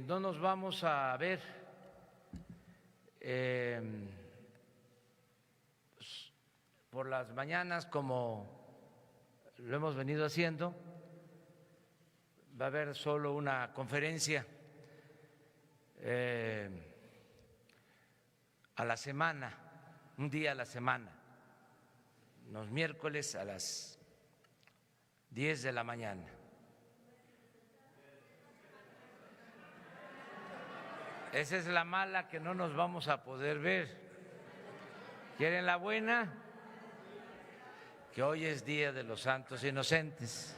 no nos vamos a ver por las mañanas como lo hemos venido haciendo. Va a haber solo una conferencia a la semana, un día a la semana, los miércoles a las 10 de la mañana. Esa es la mala, que no nos vamos a poder ver. ¿Quieren la buena? Que hoy es Día de los Santos Inocentes.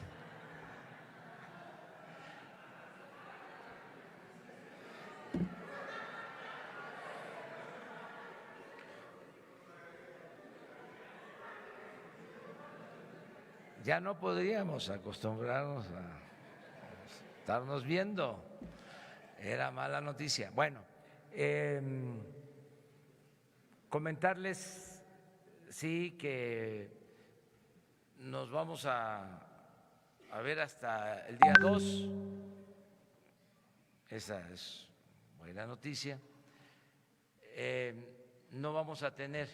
Ya no podríamos acostumbrarnos a estarnos viendo, era mala noticia. Bueno, comentarles, sí, que nos vamos a ver hasta el día 2, esa es buena noticia. No vamos a tener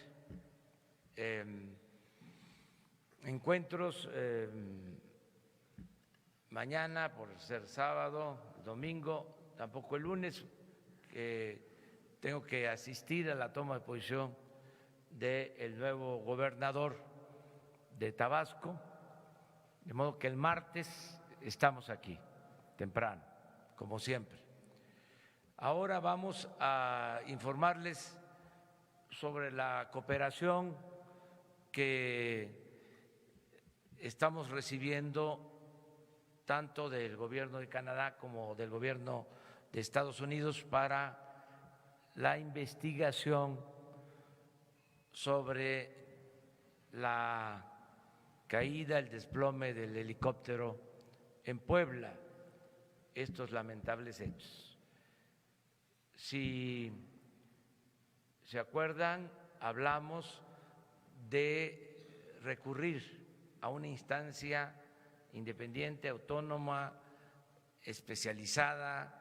encuentros mañana por ser sábado, domingo, tampoco el lunes, que tengo que asistir a la toma de posición del nuevo gobernador de Tabasco, de modo que el martes estamos aquí, temprano, como siempre. Ahora vamos a informarles sobre la cooperación que estamos recibiendo tanto del gobierno de Canadá como del gobierno de Estados Unidos para la investigación sobre la caída, el desplome del helicóptero en Puebla, estos lamentables hechos. Si se acuerdan, hablamos de recurrir a una instancia independiente, autónoma, especializada,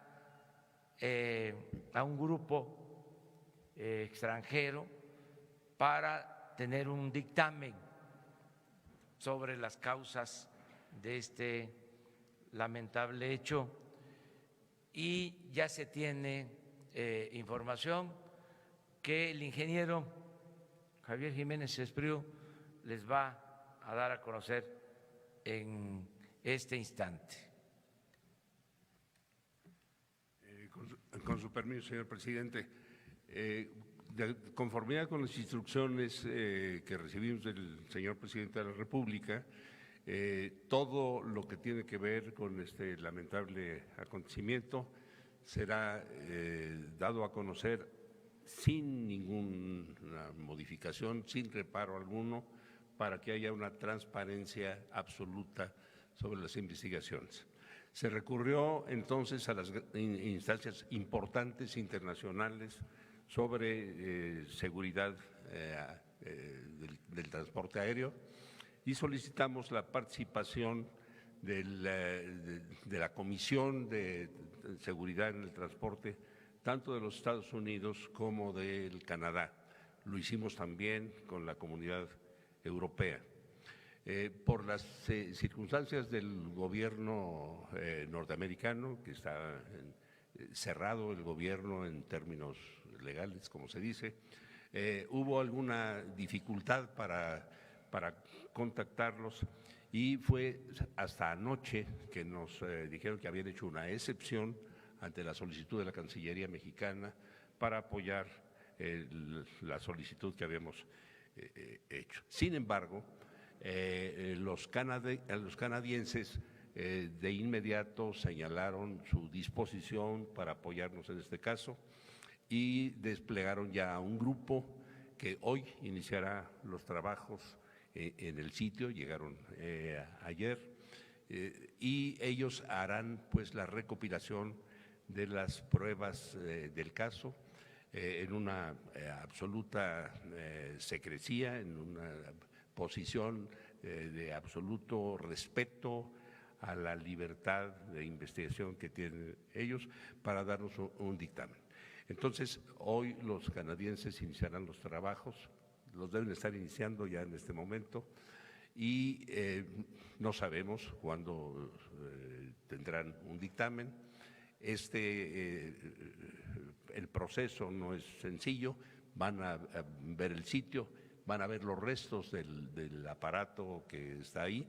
a un grupo extranjero para tener un dictamen sobre las causas de este lamentable hecho, y ya se tiene información que el ingeniero Javier Jiménez Espriu les va a dar a conocer en este instante. Con su permiso, señor presidente, de conformidad con las instrucciones que recibimos del señor presidente de la República, todo lo que tiene que ver con este lamentable acontecimiento será dado a conocer sin ninguna modificación, sin reparo alguno, para que haya una transparencia absoluta sobre las investigaciones. Se recurrió entonces a las instancias importantes internacionales sobre seguridad del transporte aéreo y solicitamos la participación de la Comisión de Seguridad en el Transporte, tanto de los Estados Unidos como del Canadá. Lo hicimos también con la Comunidad Europea. Por las circunstancias del gobierno norteamericano, que está cerrado el gobierno en términos legales, como se dice, hubo alguna dificultad para contactarlos y fue hasta anoche que nos dijeron que habían hecho una excepción ante la solicitud de la Cancillería mexicana para apoyar la solicitud que habíamos hecho. Sin embargo, los canadienses de inmediato señalaron su disposición para apoyarnos en este caso y desplegaron ya un grupo que hoy iniciará los trabajos en el sitio, llegaron ayer, y ellos harán pues la recopilación de las pruebas del caso en una absoluta secrecía, en una posición de absoluto respeto a la libertad de investigación que tienen ellos para darnos un dictamen. Entonces, hoy los canadienses iniciarán los trabajos, los deben estar iniciando ya en este momento, y no sabemos cuándo tendrán un dictamen. El proceso no es sencillo, van a ver el sitio, van a ver los restos del aparato que está ahí,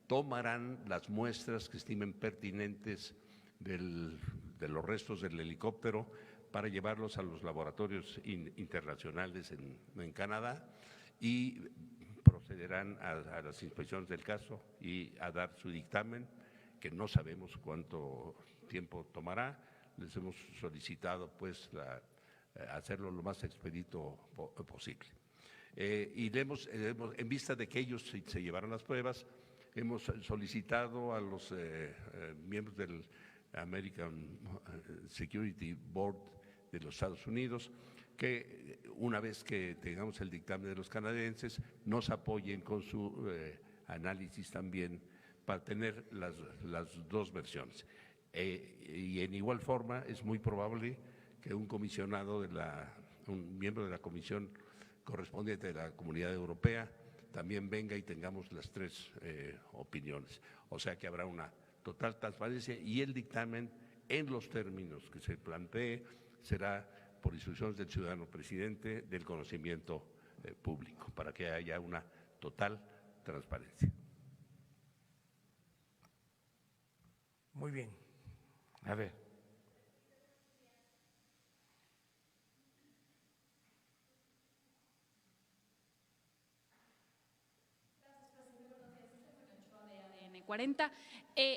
tomarán las muestras que estimen pertinentes de los restos del helicóptero para llevarlos a los laboratorios internacionales en Canadá y procederán a las inspecciones del caso y a dar su dictamen, que no sabemos cuánto tiempo tomará. Les hemos solicitado pues hacerlo lo más expedito posible. Y en vista de que ellos se llevaron las pruebas, hemos solicitado a los miembros del American Security Board de los Estados Unidos que una vez que tengamos el dictamen de los canadienses nos apoyen con su análisis también para tener las dos versiones. Y en igual forma es muy probable que un miembro de la comisión correspondiente de la Comunidad Europea también venga y tengamos las tres opiniones. O sea que habrá una total transparencia y el dictamen en los términos que se plantee será por instrucciones del ciudadano presidente del conocimiento público, para que haya una total transparencia. Muy bien. A ver. ADN 40.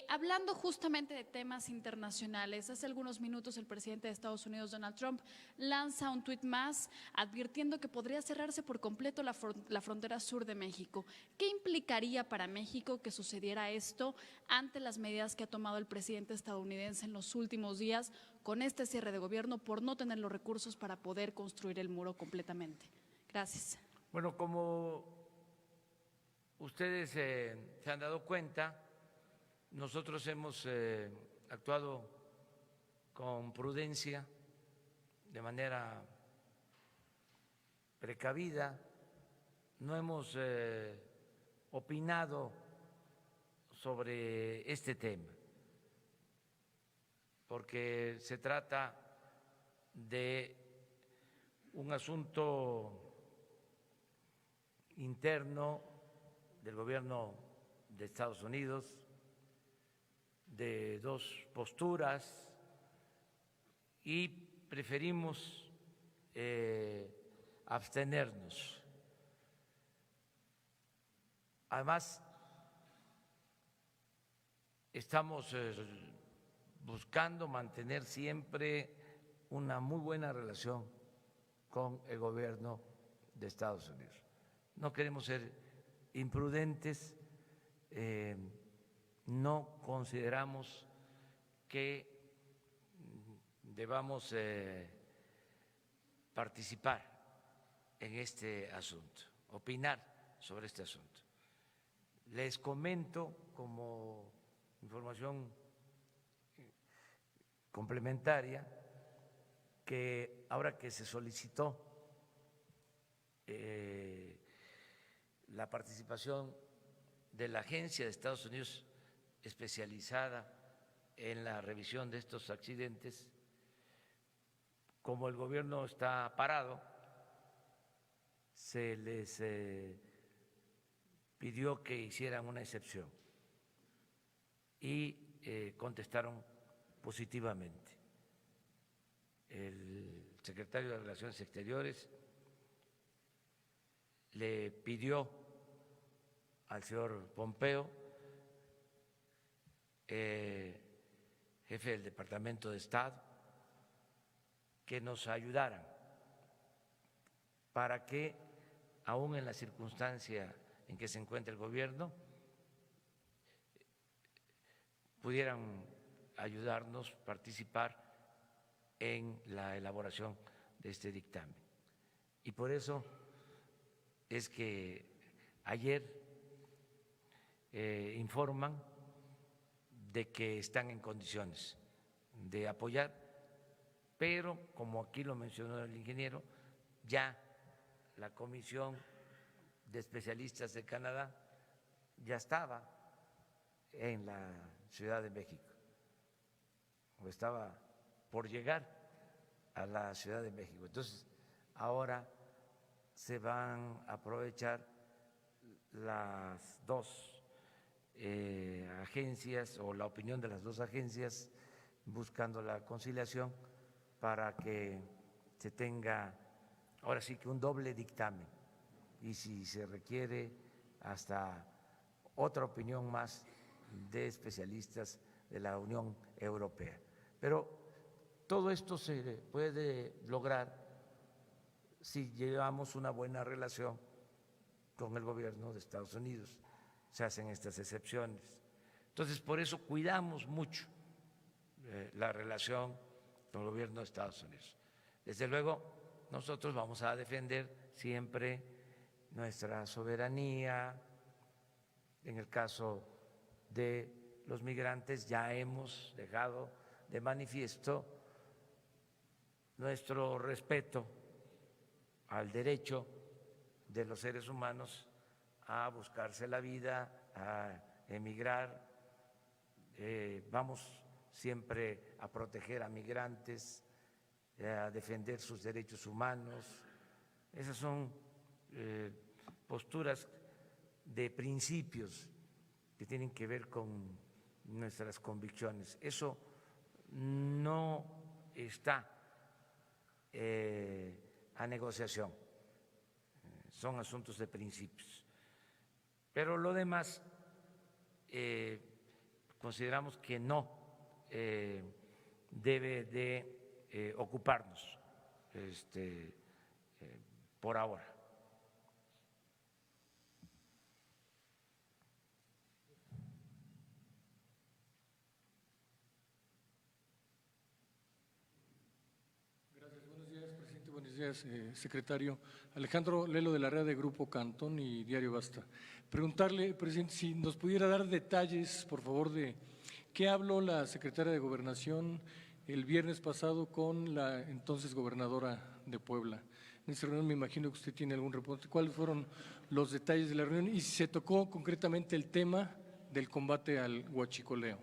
Hablando justamente de temas internacionales, hace algunos minutos el presidente de Estados Unidos, Donald Trump, lanza un tuit más advirtiendo que podría cerrarse por completo la frontera sur de México. ¿Qué implicaría para México que sucediera esto ante las medidas que ha tomado el presidente estadounidense en los últimos días con este cierre de gobierno por no tener los recursos para poder construir el muro completamente? Gracias. Bueno, como ustedes se han dado cuenta, nosotros hemos actuado con prudencia, de manera precavida, no hemos opinado sobre este tema, porque se trata de un asunto interno del gobierno de Estados Unidos, de dos posturas, y preferimos abstenernos. Además, estamos buscando mantener siempre una muy buena relación con el gobierno de Estados Unidos. No queremos ser imprudentes, no consideramos que debamos participar en este asunto, opinar sobre este asunto. Les comento como información complementaria que ahora que se solicitó la participación de la Agencia de Estados Unidos especializada en la revisión de estos accidentes, como el gobierno está parado, se les pidió que hicieran una excepción y contestaron positivamente. El secretario de Relaciones Exteriores le pidió al señor Pompeo, jefe del Departamento de Estado, que nos ayudaran para que, aún en la circunstancia en que se encuentra el gobierno, pudieran ayudarnos a participar en la elaboración de este dictamen. Y por eso es que ayer informan de que están en condiciones de apoyar, pero como aquí lo mencionó el ingeniero, ya la Comisión de Especialistas de Canadá ya estaba en la Ciudad de México, o estaba por llegar a la Ciudad de México. Entonces, ahora se van a aprovechar las dos agencias o la opinión de las dos agencias buscando la conciliación para que se tenga ahora sí que un doble dictamen y si se requiere hasta otra opinión más de especialistas de la Unión Europea. Pero todo esto se puede lograr si llevamos una buena relación con el gobierno de Estados Unidos, se hacen estas excepciones. Entonces, por eso cuidamos mucho la relación con el gobierno de Estados Unidos. Desde luego, nosotros vamos a defender siempre nuestra soberanía. En el caso de los migrantes ya hemos dejado de manifiesto nuestro respeto al derecho de los seres humanos a buscarse la vida, a emigrar. Vamos siempre a proteger a migrantes, a defender sus derechos humanos. Esas son posturas de principios que tienen que ver con nuestras convicciones. Eso no está a negociación, son asuntos de principios. Pero lo demás consideramos que no debe de ocuparnos por ahora. Gracias, buenos días, presidente, buenos días, secretario. Alejandro Lelo de la red de Grupo Cantón y Diario Basta. Preguntarle, presidente, si nos pudiera dar detalles, por favor, de qué habló la secretaria de Gobernación el viernes pasado con la entonces gobernadora de Puebla. En esta reunión me imagino que usted tiene algún reporte. ¿Cuáles fueron los detalles de la reunión y si se tocó concretamente el tema del combate al huachicoleo?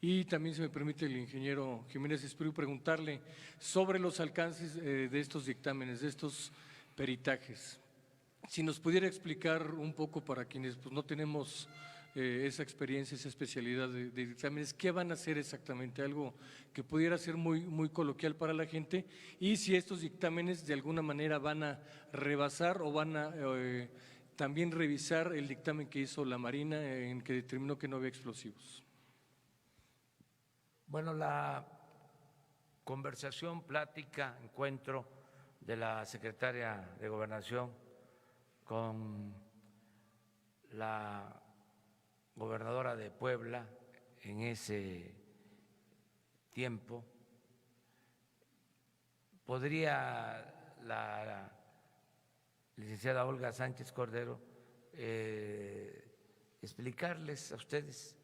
Y también, si me permite el ingeniero Jiménez Espriu, preguntarle sobre los alcances de estos dictámenes, de estos peritajes. Si nos pudiera explicar un poco para quienes pues, no tenemos esa experiencia, esa especialidad de dictámenes, ¿qué van a hacer exactamente? Algo que pudiera ser muy coloquial para la gente y si estos dictámenes de alguna manera van a rebasar o van a también revisar el dictamen que hizo la Marina en que determinó que no había explosivos. Bueno, la conversación, plática, encuentro de la secretaria de Gobernación con la gobernadora de Puebla en ese tiempo, ¿podría la licenciada Olga Sánchez Cordero explicarles a ustedes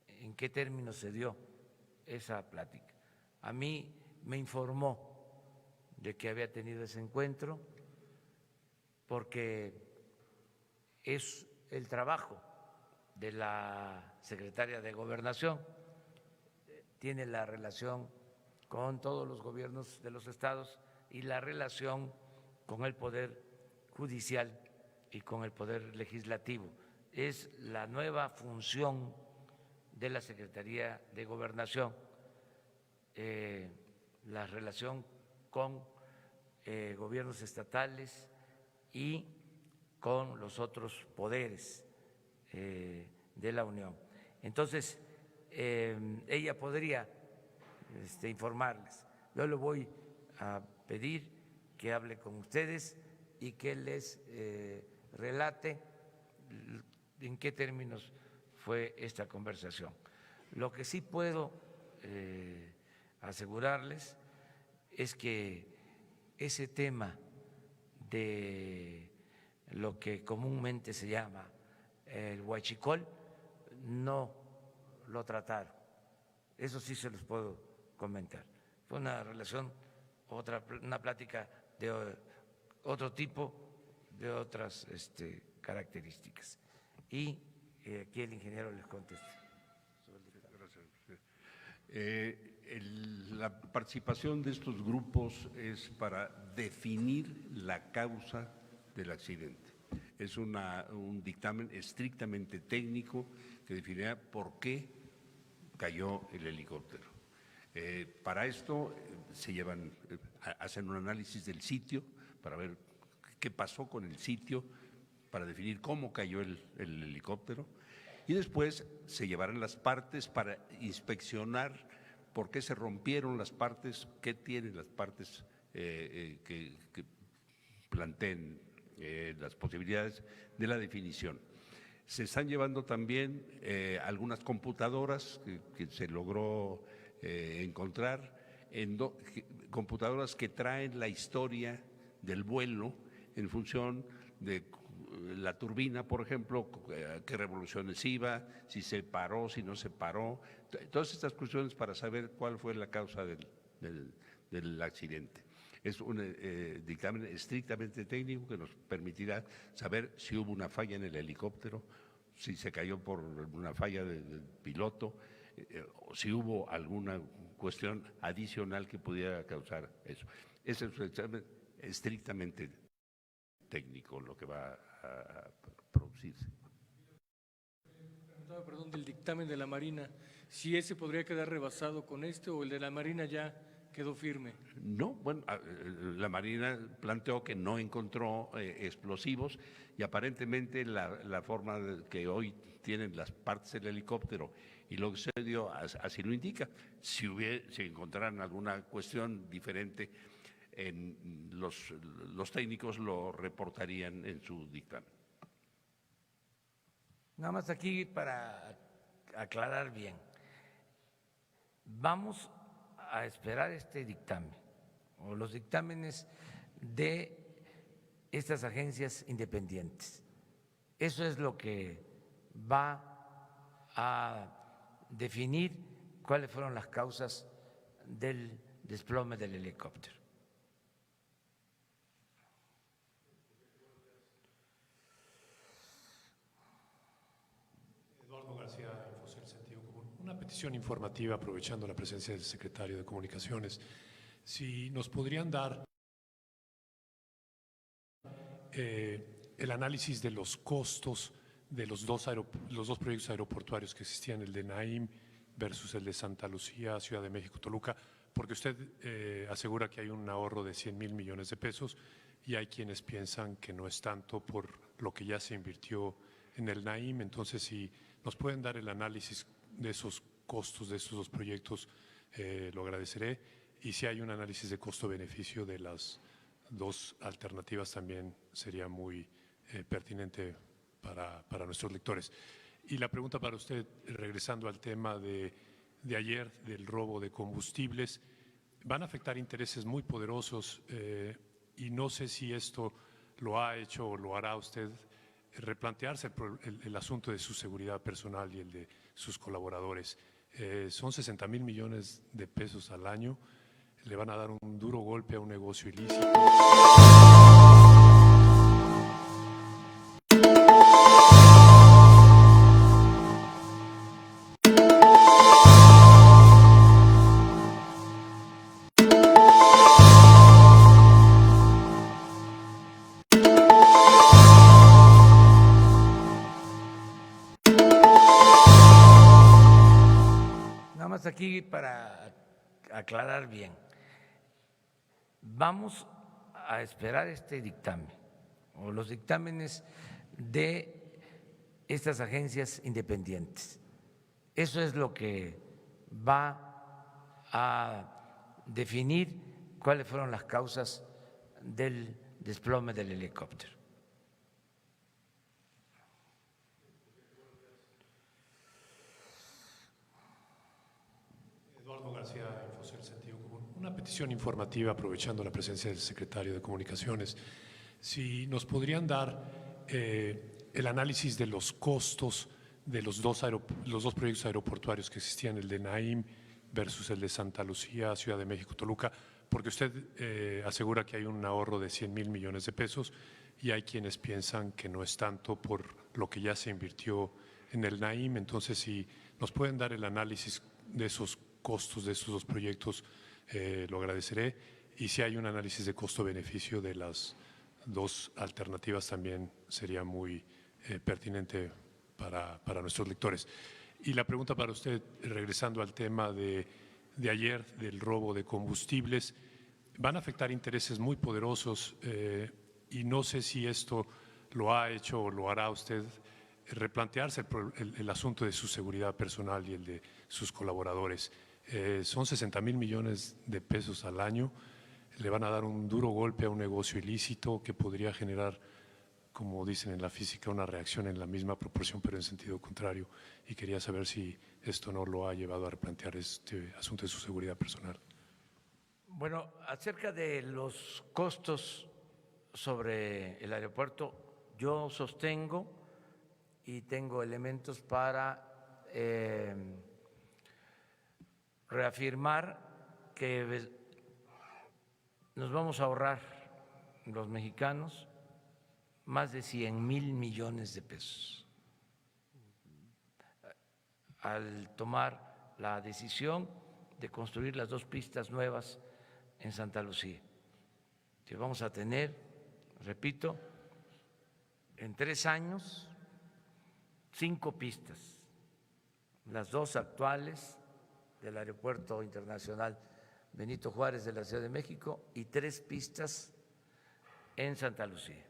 en qué términos se dio esa plática? A mí me informó de que había tenido ese encuentro porque es el trabajo de la secretaria de Gobernación, tiene la relación con todos los gobiernos de los estados y la relación con el Poder Judicial y con el Poder Legislativo. Es la nueva función de la Secretaría de Gobernación, la relación con gobiernos estatales y con los otros poderes de la Unión. Entonces, ella podría informarles. Yo le voy a pedir que hable con ustedes y que les relate en qué términos fue esta conversación. Lo que sí puedo asegurarles es que ese tema de lo que comúnmente se llama el huachicol no lo trataron. Eso sí se los puedo comentar. Fue una relación, una plática de otro tipo, de otras características. Y aquí el ingeniero les contesta. La participación de estos grupos es para definir la causa del accidente. Es un dictamen estrictamente técnico que definirá por qué cayó el helicóptero. Para esto hacen un análisis del sitio para ver qué pasó con el sitio, para definir cómo cayó el helicóptero, y después se llevarán las partes para inspeccionar por qué se rompieron las partes, qué tienen las partes que planteen las posibilidades de la definición. Se están llevando también algunas computadoras que se logró encontrar, computadoras que traen la historia del vuelo en función de la turbina, por ejemplo, qué revoluciones iba, si se paró, si no se paró, todas estas cuestiones para saber cuál fue la causa del accidente. Es un dictamen estrictamente técnico que nos permitirá saber si hubo una falla en el helicóptero, si se cayó por una falla del piloto, o si hubo alguna cuestión adicional que pudiera causar eso. Ese es un examen estrictamente técnico lo que va a producirse. Perdón, del dictamen de la Marina, si ese podría quedar rebasado con o el de la Marina ya quedó firme. No, bueno, la Marina planteó que no encontró explosivos y aparentemente la forma que hoy tienen las partes del helicóptero y lo que se dio así lo indica. Si encontraran alguna cuestión diferente, los técnicos lo reportarían en su dictamen. Nada más aquí para aclarar bien. Vamos a esperar este dictamen o los dictámenes de estas agencias independientes. Eso es lo que va a definir cuáles fueron las causas del desplome del helicóptero. Eduardo García, Infocel Sentido Común. Una petición informativa aprovechando la presencia del secretario de Comunicaciones. Si nos podrían dar el análisis de los costos de los dos proyectos aeroportuarios que existían, el de Naim versus el de Santa Lucía, Ciudad de México, Toluca, porque usted asegura que hay un ahorro de 100,000 millones de pesos y hay quienes piensan que no es tanto por lo que ya se invirtió en el Naim. Entonces, si nos pueden dar el análisis de esos costos de estos dos proyectos, lo agradeceré. Y si hay un análisis de costo-beneficio de las dos alternativas, también sería muy pertinente para nuestros lectores. Y la pregunta para usted, regresando al tema de ayer, del robo de combustibles, van a afectar intereses muy poderosos y no sé si esto lo ha hecho o lo hará usted, replantearse el asunto de su seguridad personal y el de sus colaboradores. Son 60,000 millones de pesos al año, le van a dar un duro golpe a un negocio ilícito. Aquí para aclarar bien, vamos a esperar este dictamen o los dictámenes de estas agencias independientes. Eso es lo que va a definir cuáles fueron las causas del desplome del helicóptero. Eduardo García, Infocel Sentido Común. Una petición informativa aprovechando la presencia del secretario de Comunicaciones. Si nos podrían dar el análisis de los costos de los dos proyectos aeroportuarios que existían, el de Naim versus el de Santa Lucía, Ciudad de México, Toluca, porque usted asegura que hay un ahorro de 100,000 millones de pesos y hay quienes piensan que no es tanto por lo que ya se invirtió en el Naim. Entonces, si nos pueden dar el análisis de esos costos de esos dos proyectos, lo agradeceré. Y si hay un análisis de costo-beneficio de las dos alternativas, también sería muy pertinente para nuestros lectores. Y la pregunta para usted, regresando al tema de ayer, del robo de combustibles, van a afectar intereses muy poderosos y no sé si esto lo ha hecho o lo hará usted replantearse el asunto de su seguridad personal y el de sus colaboradores. Son 60,000 millones de pesos al año, le van a dar un duro golpe a un negocio ilícito que podría generar, como dicen en la física, una reacción en la misma proporción pero en sentido contrario, y quería saber si esto no lo ha llevado a replantear este asunto de su seguridad personal. Bueno, acerca de los costos sobre el aeropuerto, yo sostengo y tengo elementos para reafirmar que nos vamos a ahorrar los mexicanos más de 100,000 millones de pesos al tomar la decisión de construir las dos pistas nuevas en Santa Lucía, que vamos a tener, repito, en 3 años 5 pistas, las dos actuales del Aeropuerto Internacional Benito Juárez de la Ciudad de México y 3 pistas en Santa Lucía.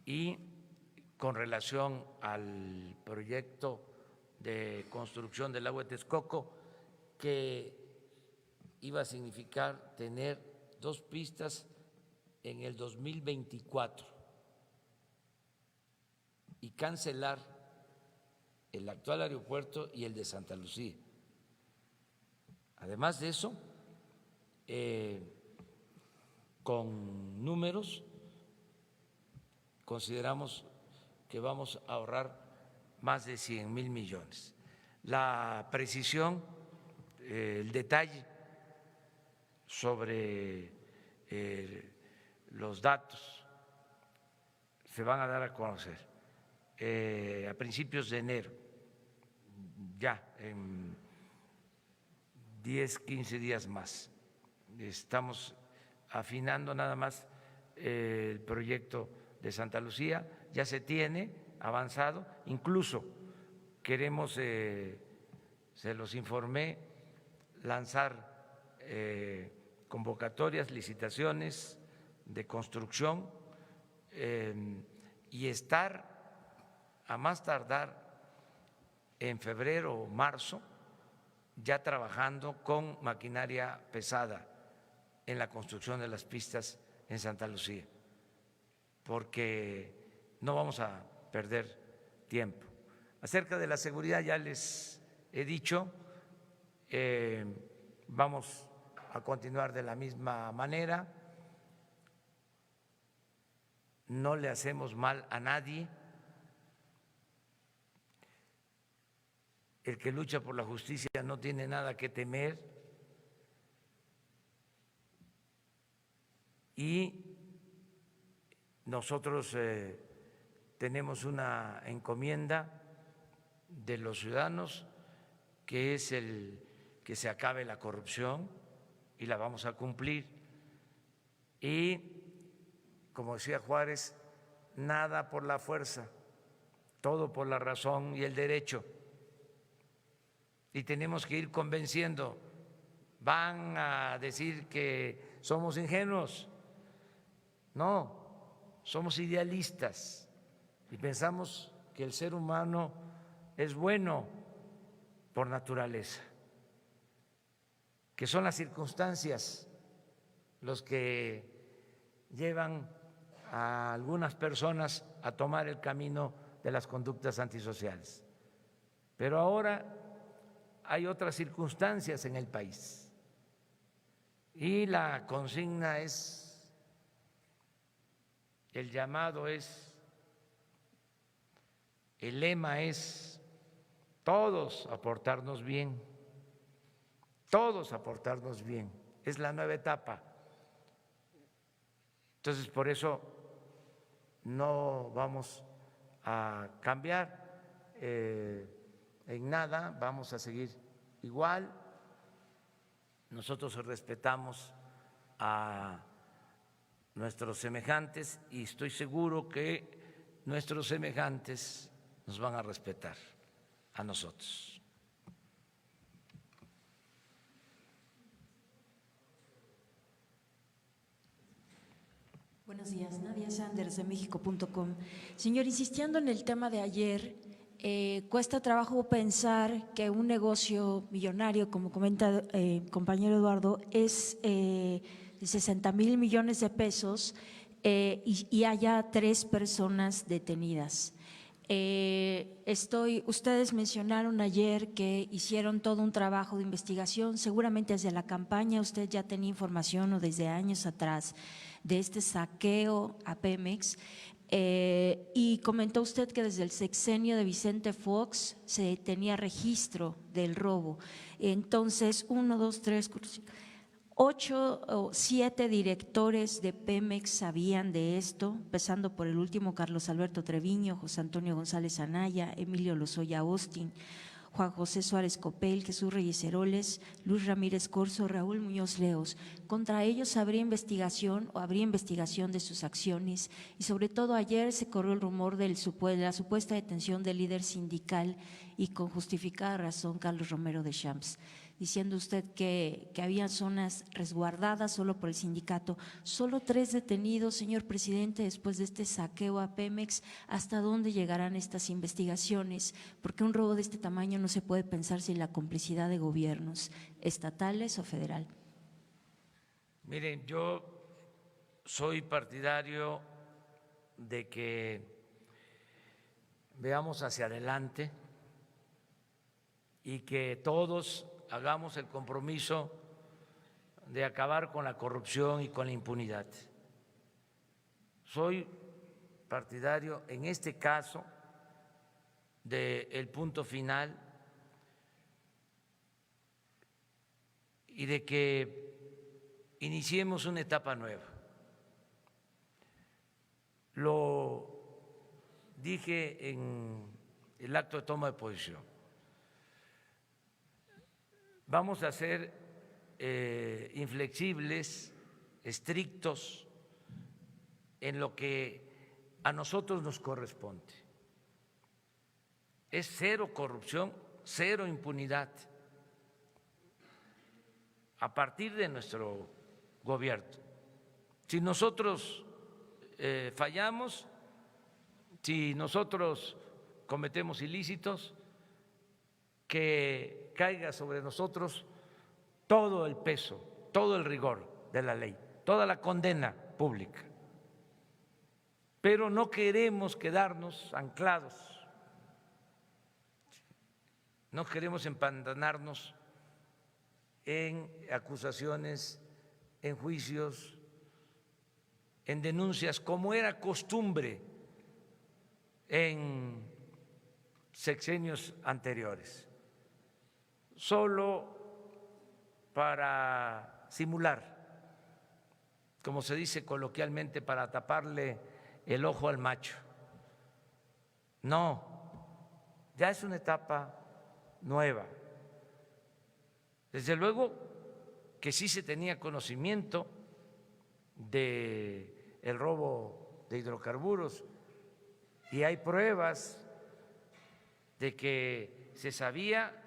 Y con relación al proyecto de construcción del lago de Texcoco, que iba a significar tener 2 pistas en el 2024 y cancelar el actual aeropuerto y el de Santa Lucía. Además de eso, con números, consideramos que vamos a ahorrar más de 100,000 millones. La precisión, el detalle sobre los datos se van a dar a conocer a principios de enero, ya en 10, 15 días más. Estamos afinando nada más el proyecto de Santa Lucía, ya se tiene avanzado, incluso queremos, se los informé, lanzar convocatorias, licitaciones de construcción y estar a más tardar en febrero o marzo ya trabajando con maquinaria pesada en la construcción de las pistas en Santa Lucía, porque no vamos a perder tiempo. Acerca de la seguridad ya les he dicho, vamos a continuar de la misma manera, no le hacemos mal a nadie. El que lucha por la justicia no tiene nada que temer y nosotros tenemos una encomienda de los ciudadanos que es el que se acabe la corrupción y la vamos a cumplir. Y como decía Juárez, nada por la fuerza, todo por la razón y el derecho. Y tenemos que ir convenciendo. Van a decir que somos ingenuos. No, somos idealistas y pensamos que el ser humano es bueno por naturaleza, que son las circunstancias los que llevan a algunas personas a tomar el camino de las conductas antisociales. Pero ahora hay otras circunstancias en el país y la consigna es, el llamado es el lema es todos aportarnos bien, todos aportarnos bien. Es la nueva etapa. Entonces, por eso no vamos a cambiar en nada, vamos a seguir igual. Nosotros respetamos a nuestros semejantes y estoy seguro que nuestros semejantes nos van a respetar a nosotros. Buenos días, Nadia Sanders de México.com. Señor, insistiendo en el tema de ayer, cuesta trabajo pensar que un negocio millonario, como comenta el compañero Eduardo, es de 60,000 millones de pesos y haya 3 personas detenidas. Ustedes mencionaron ayer que hicieron todo un trabajo de investigación, seguramente desde la campaña usted ya tenía información o desde años atrás de este saqueo a Pemex, y comentó usted que desde el sexenio de Vicente Fox se tenía registro del robo. Entonces, 1, 2, 3, 4, 5… 8 o 7 directores de Pemex sabían de esto, empezando por el último, Carlos Alberto Treviño, José Antonio González Anaya, Emilio Lozoya Austin, Juan José Suárez Copel, Jesús Reyes Heroles, Luis Ramírez Corzo, Raúl Muñoz Leos. Contra ellos habría investigación de sus acciones y sobre todo ayer se corrió el rumor de la supuesta detención del líder sindical y con justificada razón Carlos Romero de Champs, diciendo usted que había zonas resguardadas solo por el sindicato. Solo 3 detenidos, señor presidente, después de este saqueo a Pemex. ¿Hasta dónde llegarán estas investigaciones? Porque un robo de este tamaño no se puede pensar sin la complicidad de gobiernos estatales o federal. Miren, yo soy partidario de que veamos hacia adelante y que todos hagamos el compromiso de acabar con la corrupción y con la impunidad. Soy partidario, en este caso, del punto final y de que iniciemos una etapa nueva. Lo dije en el acto de toma de posición. Vamos a ser inflexibles, estrictos en lo que a nosotros nos corresponde. Es 0 corrupción, 0 impunidad a partir de nuestro gobierno. Si nosotros fallamos, si nosotros cometemos ilícitos, que caiga sobre nosotros todo el peso, todo el rigor de la ley, toda la condena pública. Pero no queremos quedarnos anclados, no queremos empantanarnos en acusaciones, en juicios, en denuncias, como era costumbre en sexenios anteriores, solo para simular, como se dice coloquialmente, para taparle el ojo al macho. No, ya es una etapa nueva. Desde luego que sí se tenía conocimiento del robo de hidrocarburos y hay pruebas de que se sabía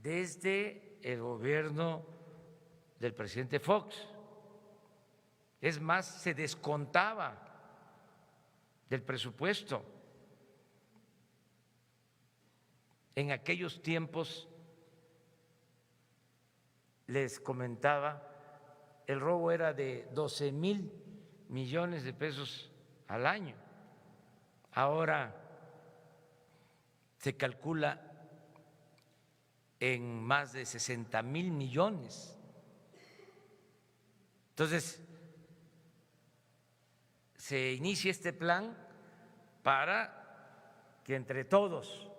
desde el gobierno del presidente Fox. Es más, se descontaba del presupuesto. En aquellos tiempos, les comentaba, el robo era de 12,000 millones de pesos al año. Ahora se calcula en más de 60,000 millones. Entonces, se inicia este plan para que entre todos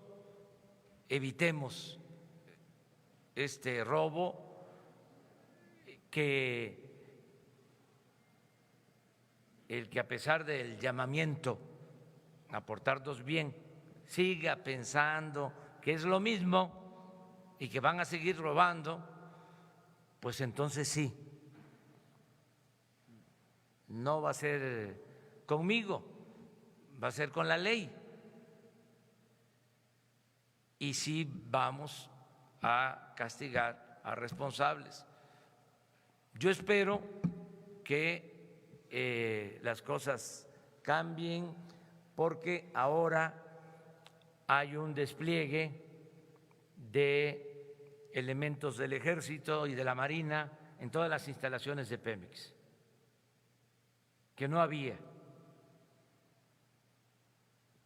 evitemos este robo, que el que a pesar del llamamiento a portarnos bien siga pensando que es lo mismo y que van a seguir robando, pues entonces sí, no va a ser conmigo, va a ser con la ley. Y sí vamos a castigar a responsables. Yo espero que las cosas cambien, porque ahora hay un despliegue de elementos del Ejército y de la Marina en todas las instalaciones de Pemex, que no había.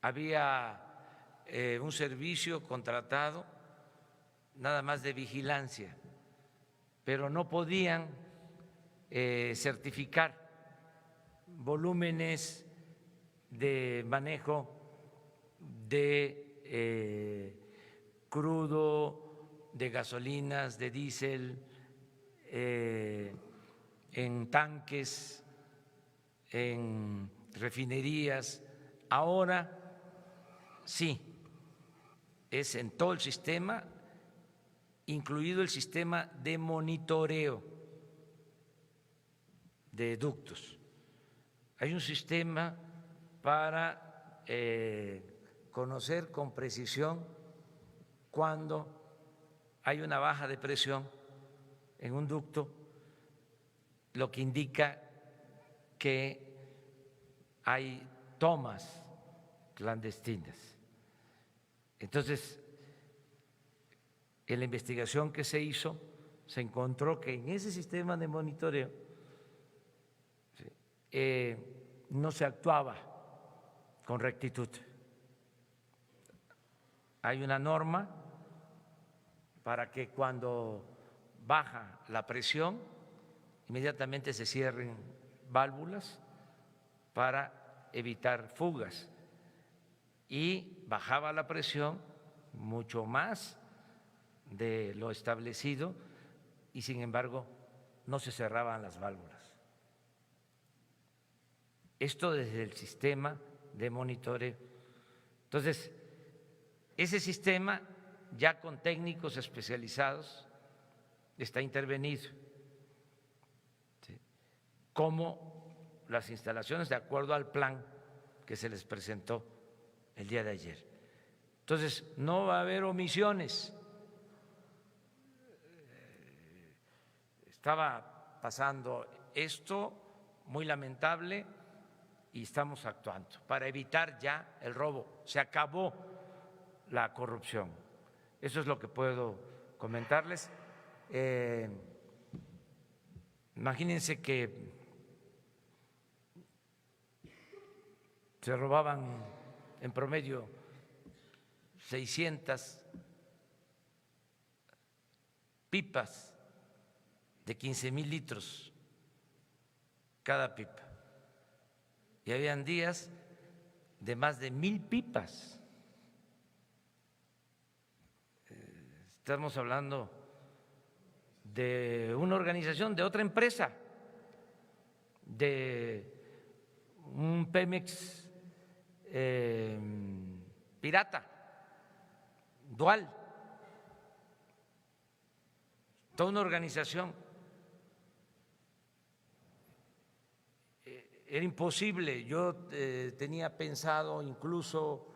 Había un servicio contratado nada más de vigilancia, pero no podían certificar volúmenes de manejo de crudo, de gasolinas, de diésel, en tanques, en refinerías. Ahora sí, es en todo el sistema, incluido el sistema de monitoreo de ductos. Hay un sistema para conocer con precisión cuando hay una baja de presión en un ducto, lo que indica que hay tomas clandestinas. Entonces, en la investigación que se hizo, se encontró que en ese sistema de monitoreo no se actuaba con rectitud. Hay una norma para que cuando baja la presión, inmediatamente se cierren válvulas para evitar fugas. Y bajaba la presión mucho más de lo establecido y sin embargo no se cerraban las válvulas. Esto desde el sistema de monitoreo. Entonces, ese sistema ya con técnicos especializados está intervenido, ¿sí?, como las instalaciones de acuerdo al plan que se les presentó el día de ayer. Entonces, no va a haber omisiones. Estaba pasando esto muy lamentable y estamos actuando para evitar ya el robo. Se acabó la corrupción. Eso es lo que puedo comentarles. Imagínense que se robaban en promedio 600 pipas de 15,000 litros cada pipa. Y habían días de más de 1,000 pipas. Estamos hablando de una organización, de otra empresa, de un Pemex pirata, dual, toda una organización. Era imposible. Yo tenía pensado incluso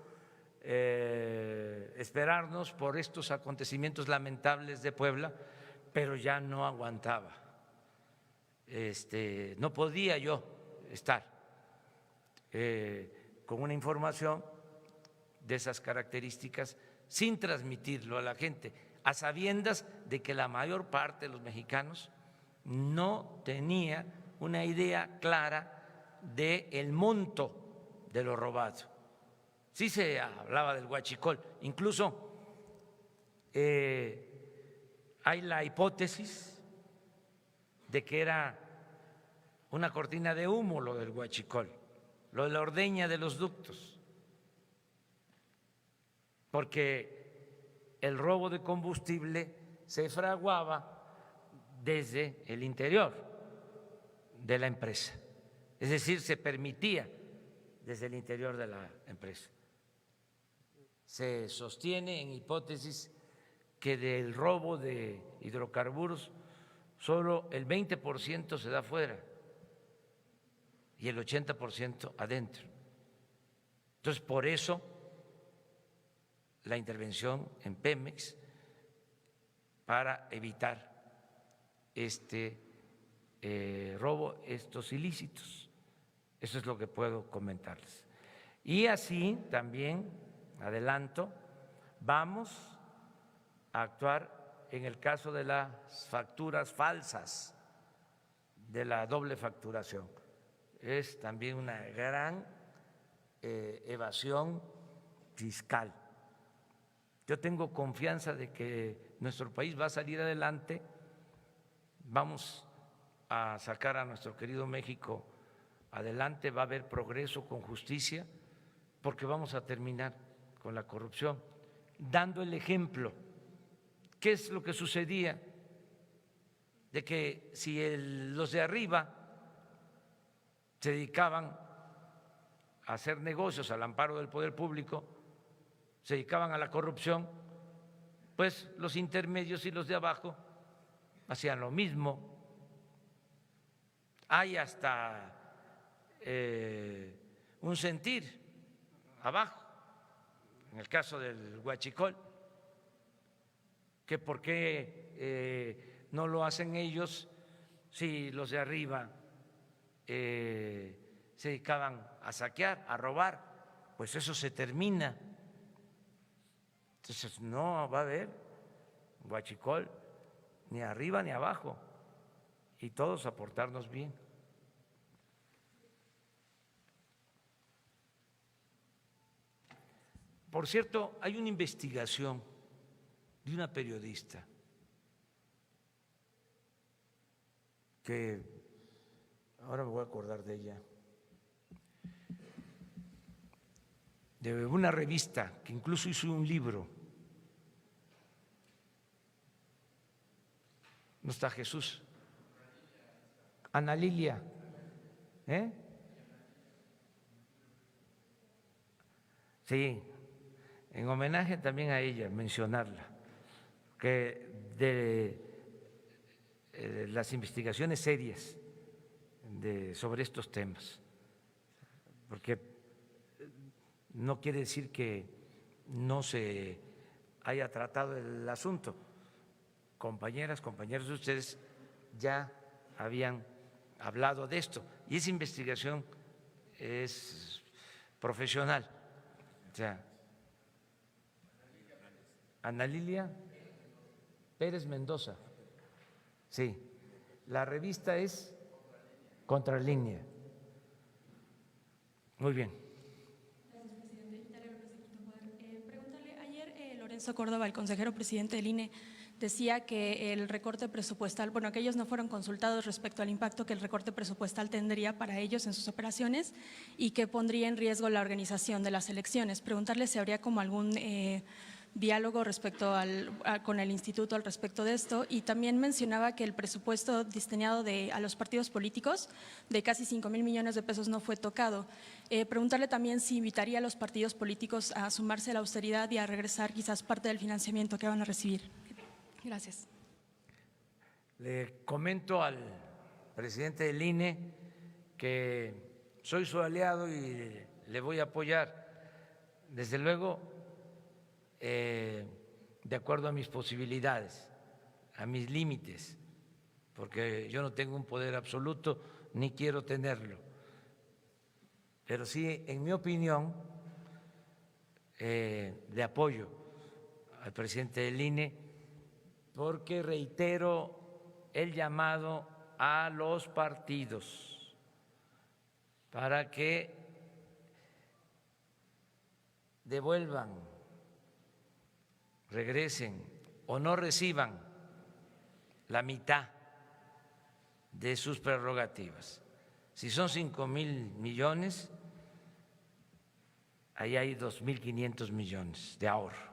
esperarnos por estos acontecimientos lamentables de Puebla, pero ya no aguantaba. No podía yo estar con una información de esas características sin transmitirlo a la gente, a sabiendas de que la mayor parte de los mexicanos no tenía una idea clara del monto de lo robado. Sí se hablaba del huachicol, incluso hay la hipótesis de que era una cortina de humo lo del huachicol, lo de la ordeña de los ductos. porque el robo de combustible se fraguaba desde el interior de la empresa, es decir, se permitía desde el interior de la empresa. Se sostiene en hipótesis que del robo de hidrocarburos solo el 20% se da fuera y el 80% adentro. Entonces, por eso la intervención en Pemex para evitar este robo, estos ilícitos. Eso es lo que puedo comentarles. Y así también, adelanto, vamos a actuar en el caso de las facturas falsas, de la doble facturación. Es también una gran evasión fiscal. Yo tengo confianza de que nuestro país va a salir adelante, vamos a sacar a nuestro querido México adelante, va a haber progreso con justicia, porque vamos a terminar con la corrupción, dando el ejemplo. ¿Qué es lo que sucedía? De que si los de arriba se dedicaban a hacer negocios al amparo del poder público, se dedicaban a la corrupción, pues los intermedios y los de abajo hacían lo mismo. Hay hasta un sentir abajo, en el caso del huachicol, que por qué no lo hacen ellos si los de arriba se dedicaban a saquear, a robar. Pues eso se termina. Entonces no va a haber huachicol ni arriba ni abajo, y todos aportarnos bien. Por cierto, hay una investigación de una periodista que ahora me voy a acordar de ella, de una revista que incluso hizo un libro. No está Jesús. Ana Lilia. Sí, en homenaje también a ella, mencionarla, que de las investigaciones serias sobre estos temas, porque no quiere decir que no se haya tratado el asunto. Compañeras, compañeros de ustedes ya habían hablado de esto, y esa investigación es profesional. O sea, Ana Lilia Pérez Mendoza. Sí, la revista es Contralínea. Muy bien. Pregúntale, ayer Lorenzo Córdoba, el consejero presidente del INE, decía que el recorte presupuestal, bueno, que ellos no fueron consultados respecto al impacto que el recorte presupuestal tendría para ellos en sus operaciones y que pondría en riesgo la organización de las elecciones. Preguntarle si habría como algún diálogo respecto con el instituto al respecto de esto, y también mencionaba que el presupuesto destinado a los partidos políticos de casi 5,000 millones de pesos no fue tocado. Preguntarle también si invitaría a los partidos políticos a sumarse a la austeridad y a regresar quizás parte del financiamiento que van a recibir. Gracias. Le comento al presidente del INE que soy su aliado y le voy a apoyar, desde luego, de acuerdo a mis posibilidades, a mis límites, porque yo no tengo un poder absoluto ni quiero tenerlo. Pero sí, en mi opinión, le apoyo al presidente del INE, porque reitero el llamado a los partidos para que devuelvan, regresen o no reciban la mitad de sus prerrogativas. Si son 5,000 millones, ahí hay 2.500 millones de ahorro.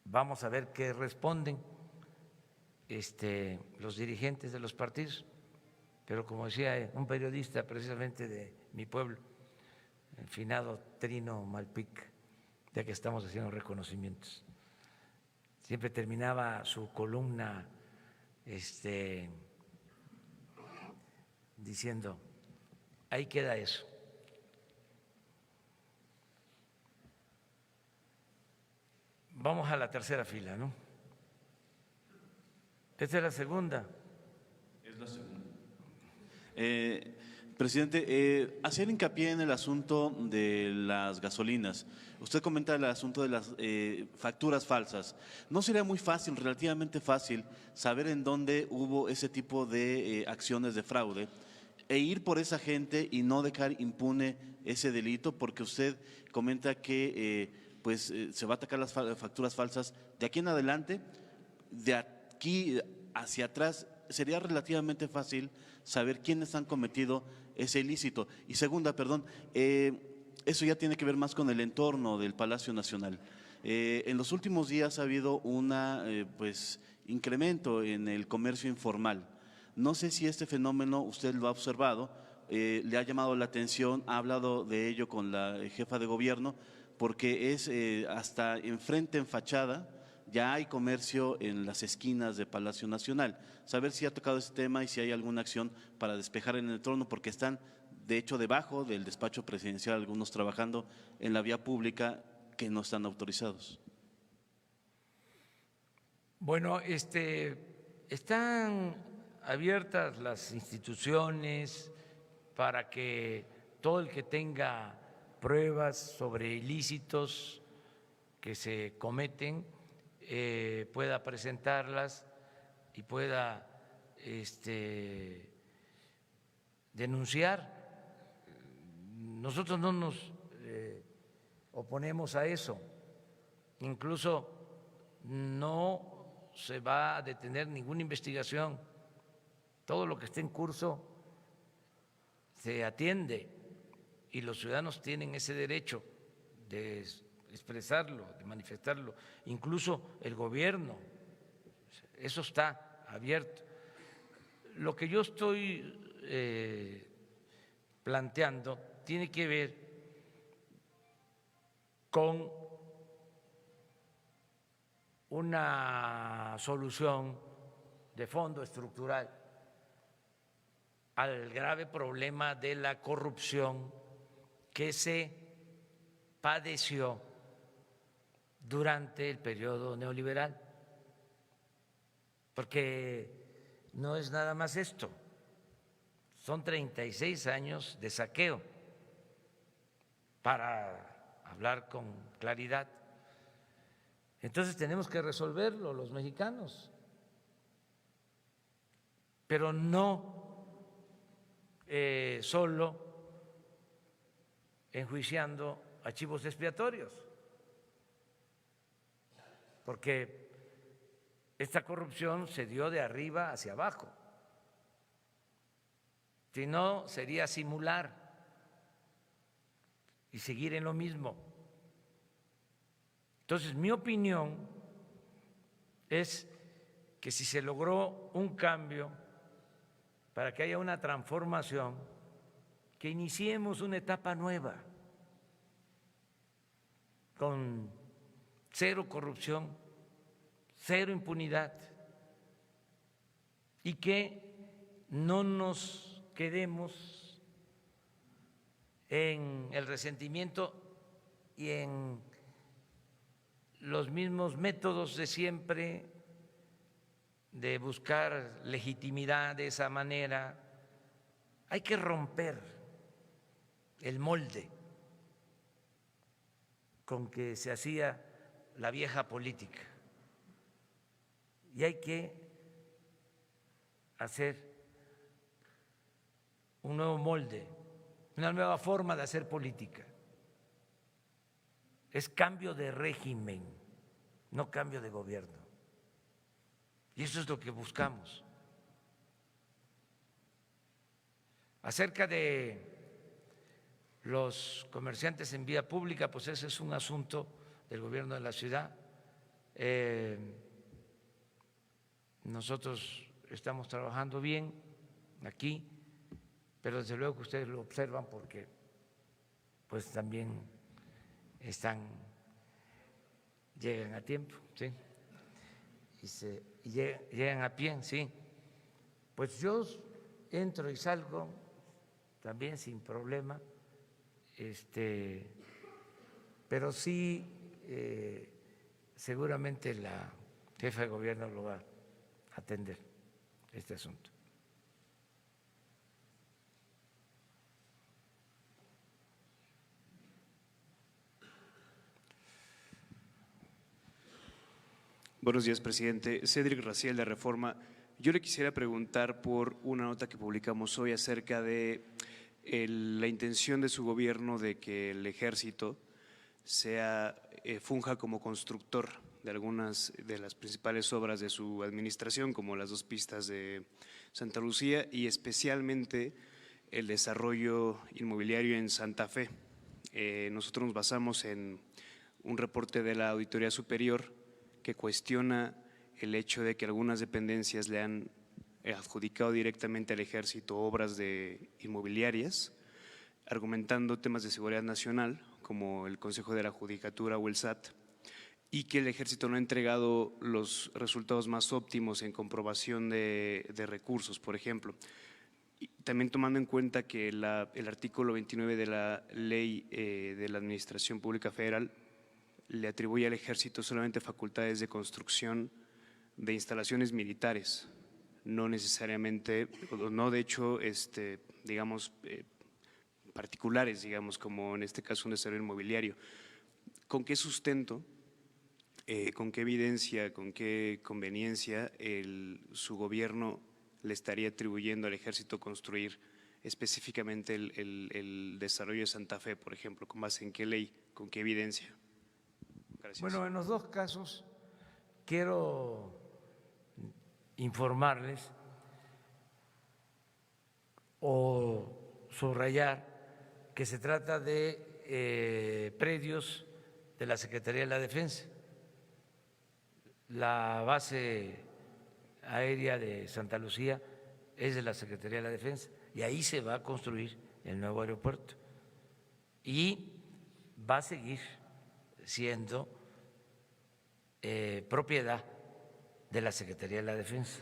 Vamos a ver qué responden los dirigentes de los partidos, pero como decía un periodista precisamente de mi pueblo, el finado Trino Malpic, ya que estamos haciendo reconocimientos, siempre terminaba su columna diciendo, ahí queda eso. Vamos a la tercera fila, ¿no? Esta es la segunda. Es la segunda. Presidente, hacer hincapié en el asunto de las gasolinas. Usted comenta el asunto de las facturas falsas. ¿No sería muy fácil, relativamente fácil, saber en dónde hubo ese tipo de acciones de fraude e ir por esa gente y no dejar impune ese delito? Porque usted comenta que se va a atacar las facturas falsas de aquí en adelante, de aquí hacia atrás. Sería relativamente fácil saber quiénes han cometido ese ilícito. Y segunda, perdón, eso ya tiene que ver más con el entorno del Palacio Nacional. En los últimos días ha habido un incremento en el comercio informal. No sé si este fenómeno usted lo ha observado, le ha llamado la atención, ha hablado de ello con la jefa de gobierno, porque es hasta enfrente, en fachada, ya hay comercio en las esquinas de Palacio Nacional. Saber si ha tocado ese tema y si hay alguna acción para despejar en el entorno, porque están, de hecho, debajo del despacho presidencial, algunos trabajando en la vía pública que no están autorizados. Bueno, están abiertas las instituciones para que todo el que tenga pruebas sobre ilícitos que se cometen pueda presentarlas y pueda denunciar. Nosotros no nos oponemos a eso, incluso no se va a detener ninguna investigación, todo lo que esté en curso se atiende y los ciudadanos tienen ese derecho de expresarlo, de manifestarlo, incluso el gobierno, eso está abierto. Lo que yo estoy planteando tiene que ver con una solución de fondo estructural al grave problema de la corrupción que se padeció durante el periodo neoliberal, porque no es nada más esto, son 36 años de saqueo, para hablar con claridad. Entonces tenemos que resolverlo los mexicanos, pero no solo enjuiciando archivos expiatorios, porque esta corrupción se dio de arriba hacia abajo, si no sería simular y seguir en lo mismo. Entonces, mi opinión es que si se logró un cambio para que haya una transformación, que iniciemos una etapa nueva con cero corrupción, cero impunidad, y que no nos quedemos en el resentimiento y en los mismos métodos de siempre, de buscar legitimidad de esa manera. Hay que romper el molde con que se hacía la vieja política y hay que hacer un nuevo molde, una nueva forma de hacer política. Es cambio de régimen, no cambio de gobierno. Y eso es lo que buscamos. Acerca de los comerciantes en vía pública, pues ese es un asunto del gobierno de la ciudad. Nosotros estamos trabajando bien aquí, pero desde luego que ustedes lo observan porque pues también llegan a tiempo, ¿sí? Y llegan a pie, sí. Pues yo entro y salgo también sin problema, pero sí seguramente la jefa de gobierno lo va a atender este asunto. Buenos días, presidente. Cédric Raciel, de Reforma. Yo le quisiera preguntar por una nota que publicamos hoy acerca de la intención de su gobierno de que el ejército funja como constructor de algunas de las principales obras de su administración, como las 2 pistas de Santa Lucía y especialmente el desarrollo inmobiliario en Santa Fe. Nosotros nos basamos en un reporte de la Auditoría Superior que cuestiona el hecho de que algunas dependencias le han adjudicado directamente al ejército obras inmobiliarias, argumentando temas de seguridad nacional, como el Consejo de la Judicatura o el SAT, y que el ejército no ha entregado los resultados más óptimos en comprobación de recursos, por ejemplo. Y también tomando en cuenta que el artículo 29 de la Ley de la Administración Pública Federal le atribuye al ejército solamente facultades de construcción de instalaciones militares, no necesariamente, no de hecho, digamos, particulares, digamos, como en este caso un desarrollo inmobiliario. ¿Con qué sustento, con qué evidencia, con qué conveniencia su gobierno le estaría atribuyendo al ejército construir específicamente el desarrollo de Santa Fe, por ejemplo? ¿Con base en qué ley, con qué evidencia? Gracias. Bueno, en los 2 casos quiero informarles o subrayar que se trata de predios de la Secretaría de la Defensa. La base aérea de Santa Lucía es de la Secretaría de la Defensa y ahí se va a construir el nuevo aeropuerto y va a seguir siendo propiedad de la Secretaría de la Defensa.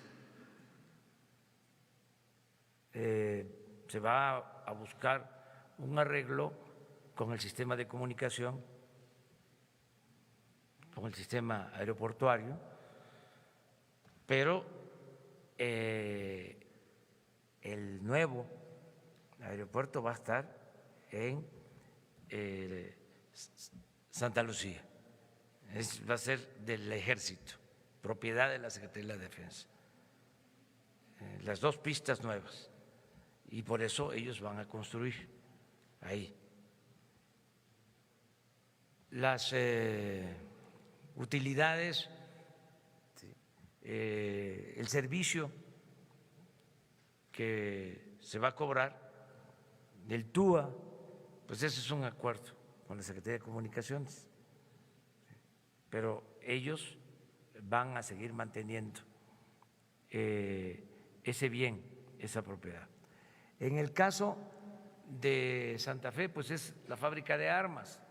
Se va a buscar un arreglo con el sistema de comunicación, con el sistema aeroportuario, pero el nuevo aeropuerto va a estar en Santa Lucía. Va a ser del Ejército, propiedad de la Secretaría de la Defensa. Las 2 pistas nuevas. Y por eso ellos van a construir ahí. Las utilidades, el servicio que se va a cobrar del TUA, pues ese es un acuerdo con la Secretaría de Comunicaciones. Pero ellos van a seguir manteniendo ese bien, esa propiedad. En el caso de Santa Fe, pues es la fábrica de armas,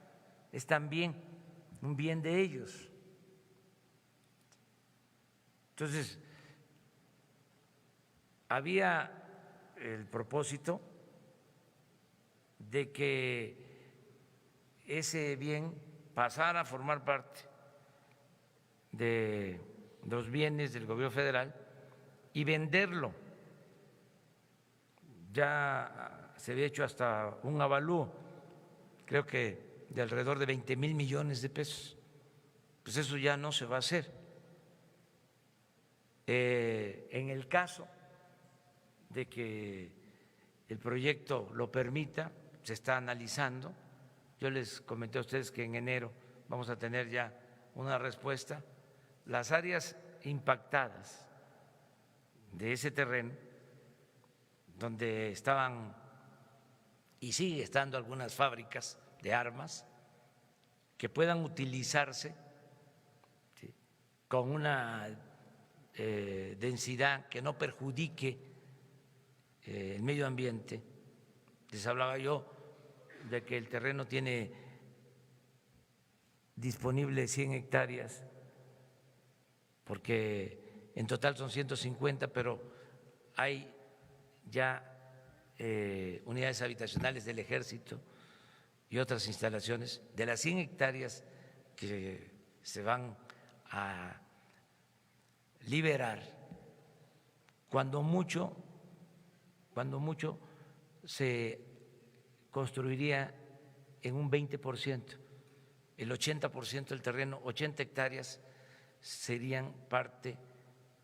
es también un bien de ellos. Entonces, había el propósito de que ese bien pasara a formar parte de los bienes del gobierno federal y venderlo. Ya se había hecho hasta un avalúo, creo que de alrededor de 20,000 millones de pesos. Pues eso ya no se va a hacer. En el caso de que el proyecto lo permita, se está analizando. Yo les comenté a ustedes que en enero vamos a tener ya una respuesta. Las áreas impactadas de ese terreno, donde estaban y sigue estando algunas fábricas de armas que puedan utilizarse, ¿sí?, con una densidad que no perjudique el medio ambiente. Les hablaba yo de que el terreno tiene disponible 100 hectáreas, porque en total son 150, pero hay ya unidades habitacionales del Ejército y otras instalaciones. De las 100 hectáreas que se van a liberar, cuando mucho se construiría en un 20%, el 80% del terreno, 80 hectáreas, serían parte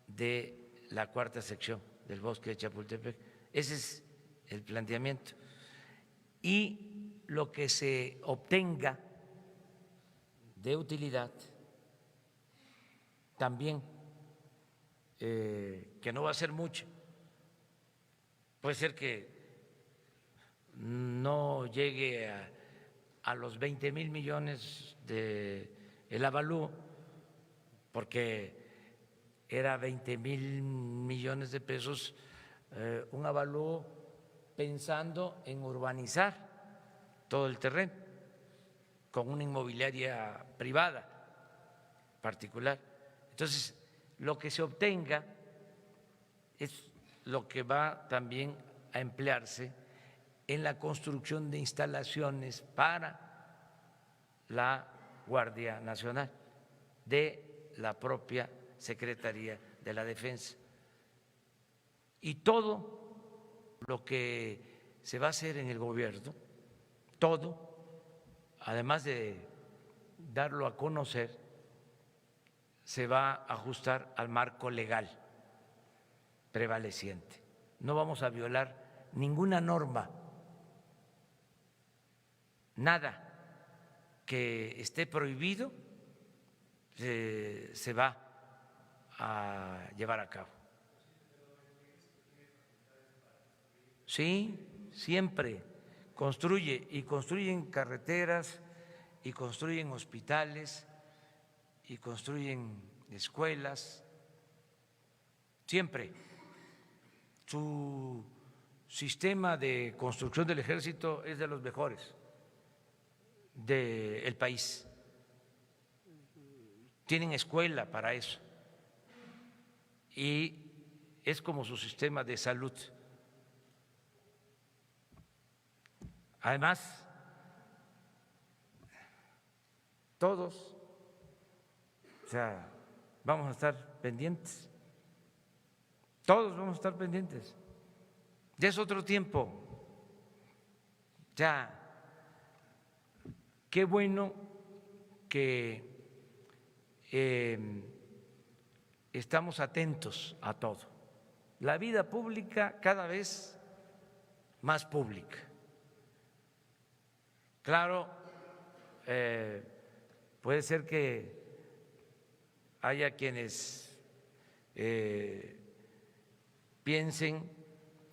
de la cuarta sección del bosque de Chapultepec. Ese es el planteamiento. Y lo que se obtenga de utilidad también, que no va a ser mucho, puede ser que no llegue a los 20,000 millones del avalúo, porque era 20,000 millones de pesos un avalúo pensando en urbanizar todo el terreno con una inmobiliaria privada particular. Entonces, lo que se obtenga es lo que va también a emplearse en la construcción de instalaciones para la Guardia Nacional de la propia Secretaría de la Defensa. Y todo lo que se va a hacer en el gobierno, todo, además de darlo a conocer, se va a ajustar al marco legal prevaleciente. No vamos a violar ninguna norma, nada que esté prohibido se va a llevar a cabo. Sí, siempre construye, y construyen carreteras, y construyen hospitales, y construyen escuelas, siempre. Su sistema de construcción del ejército es de los mejores del país. Tienen escuela para eso. Y es como su sistema de salud. Además, todos, o sea, vamos a estar pendientes. Todos vamos a estar pendientes. Ya es otro tiempo. Ya, qué bueno que estamos atentos a todo. La vida pública cada vez más pública. Claro, puede ser que haya quienes piensen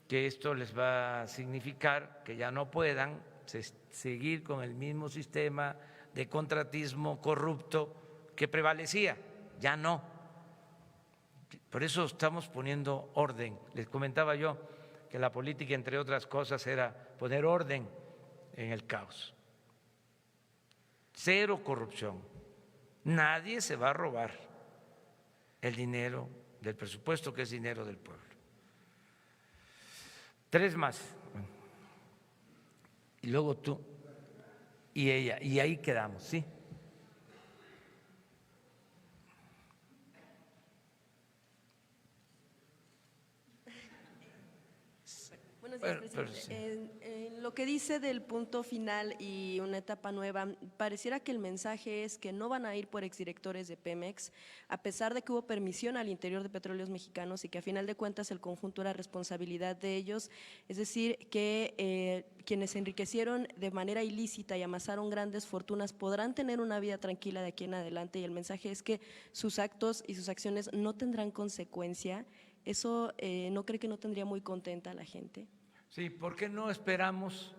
que esto les va a significar que ya no puedan seguir con el mismo sistema de contratismo corrupto que prevalecía. Ya no. Por eso estamos poniendo orden. Les comentaba yo que la política, entre otras cosas, era poner orden en el caos. Cero corrupción. Nadie se va a robar el dinero del presupuesto, que es dinero del pueblo. 3 más. Y luego tú y ella. Y ahí quedamos, ¿sí? Buenos días, presidente. En lo que dice del punto final y una etapa nueva, pareciera que el mensaje es que no van a ir por exdirectores de Pemex, a pesar de que hubo permisión al interior de Petróleos Mexicanos y que a final de cuentas el conjunto era responsabilidad de ellos, es decir, que quienes se enriquecieron de manera ilícita y amasaron grandes fortunas podrán tener una vida tranquila de aquí en adelante, y el mensaje es que sus actos y sus acciones no tendrán consecuencia. ¿Eso no cree que no tendría muy contenta a la gente? Sí, ¿por qué no esperamos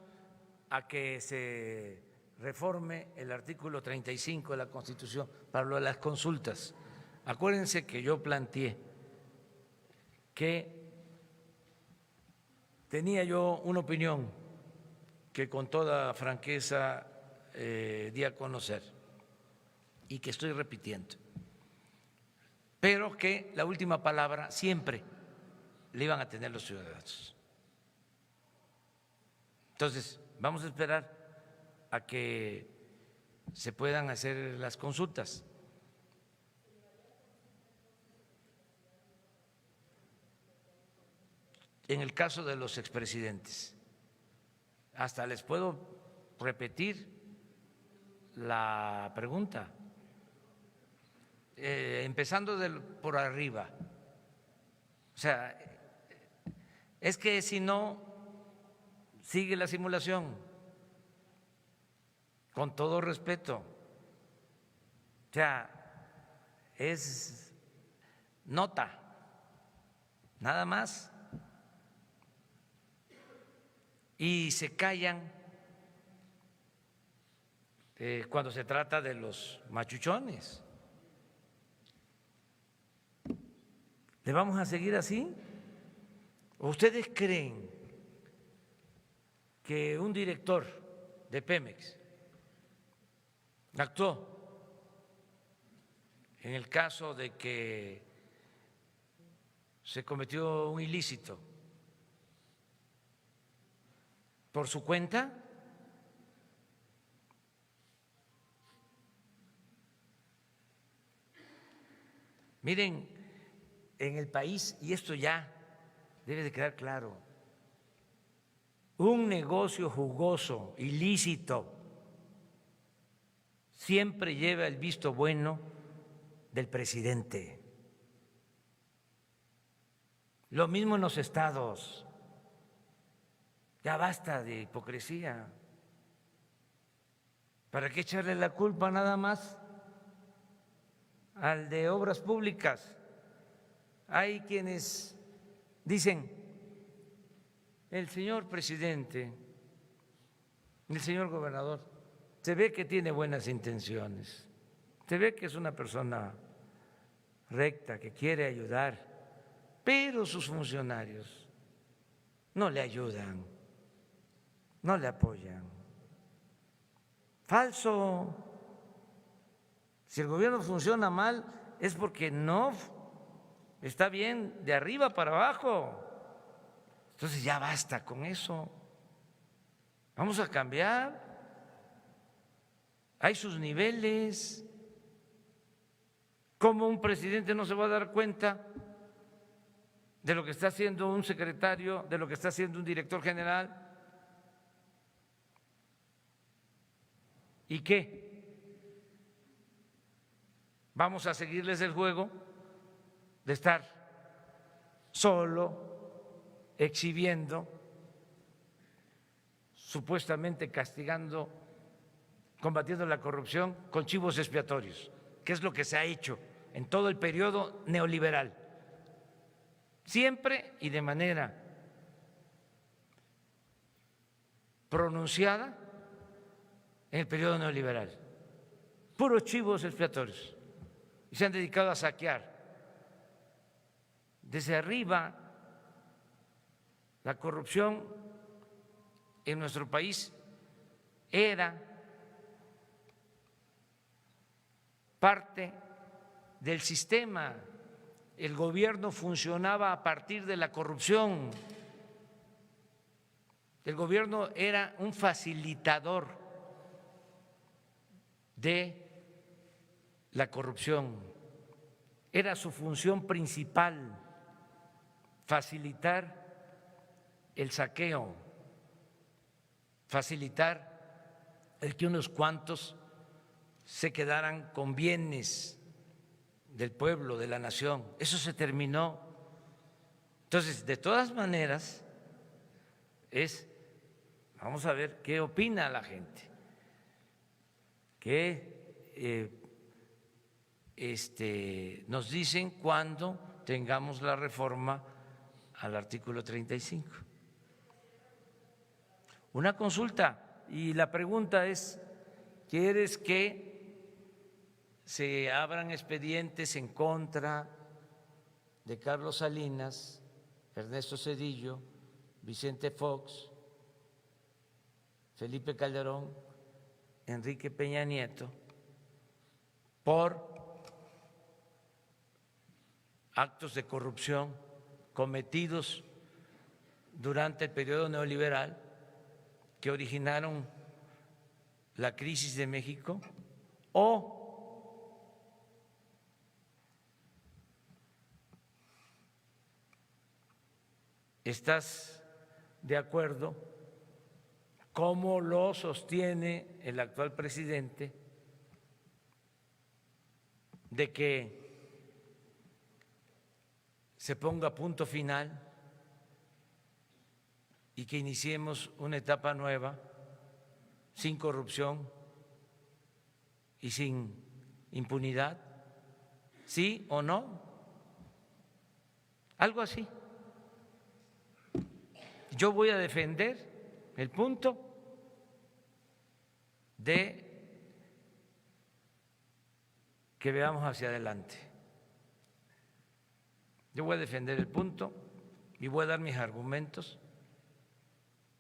a que se reforme el artículo 35 de la Constitución para lo de las consultas. Acuérdense que yo planteé que tenía yo una opinión que con toda franqueza di a conocer y que estoy repitiendo, pero que la última palabra siempre le iban a tener los ciudadanos. Entonces, vamos a esperar a que se puedan hacer las consultas. En el caso de los expresidentes, hasta les puedo repetir la pregunta, empezando por arriba. O sea, es que si no, sigue la simulación, con todo respeto. O sea, es nota, nada más. Y se callan cuando se trata de los machuchones. ¿Le vamos a seguir así? ¿O ustedes creen que un director de Pemex actuó en el caso de que se cometió un ilícito por su cuenta? Miren, en el país, y esto ya debe de quedar claro, un negocio jugoso, ilícito, siempre lleva el visto bueno del presidente. Lo mismo en los estados. Ya basta de hipocresía. ¿Para qué echarle la culpa nada más al de obras públicas? Hay quienes dicen, el señor presidente, el señor gobernador, se ve que tiene buenas intenciones, se ve que es una persona recta, que quiere ayudar, pero sus funcionarios no le ayudan, no le apoyan. Falso. Si el gobierno funciona mal es porque no está bien de arriba para abajo. Entonces ya basta con eso. Vamos a cambiar. Hay sus niveles. ¿Cómo un presidente no se va a dar cuenta de lo que está haciendo un secretario, de lo que está haciendo un director general? ¿Y qué? ¿Vamos a seguirles el juego de estar solo exhibiendo, supuestamente castigando, combatiendo la corrupción con chivos expiatorios, que es lo que se ha hecho en todo el periodo neoliberal, siempre y de manera pronunciada en el periodo neoliberal, puros chivos expiatorios, y se han dedicado a saquear desde arriba. La corrupción en nuestro país era parte del sistema. El gobierno funcionaba a partir de la corrupción. El gobierno era un facilitador de la corrupción. Era su función principal, facilitar el saqueo, facilitar el que unos cuantos se quedaran con bienes del pueblo, de la nación. Eso se terminó. Entonces, de todas maneras, vamos a ver qué opina la gente, qué nos dicen cuando tengamos la reforma al artículo 35. Una consulta. y la pregunta es, ¿quieres que se abran expedientes en contra de Carlos Salinas, Ernesto Zedillo, Vicente Fox, Felipe Calderón, Enrique Peña Nieto, por actos de corrupción cometidos durante el periodo neoliberal que originaron la crisis de México, o estás de acuerdo, como lo sostiene el actual presidente, de que se ponga punto final y que iniciemos una etapa nueva sin corrupción y sin impunidad? ¿Sí o no? Algo así. Yo voy a defender el punto de que veamos hacia adelante. Yo voy a defender el punto y voy a dar mis argumentos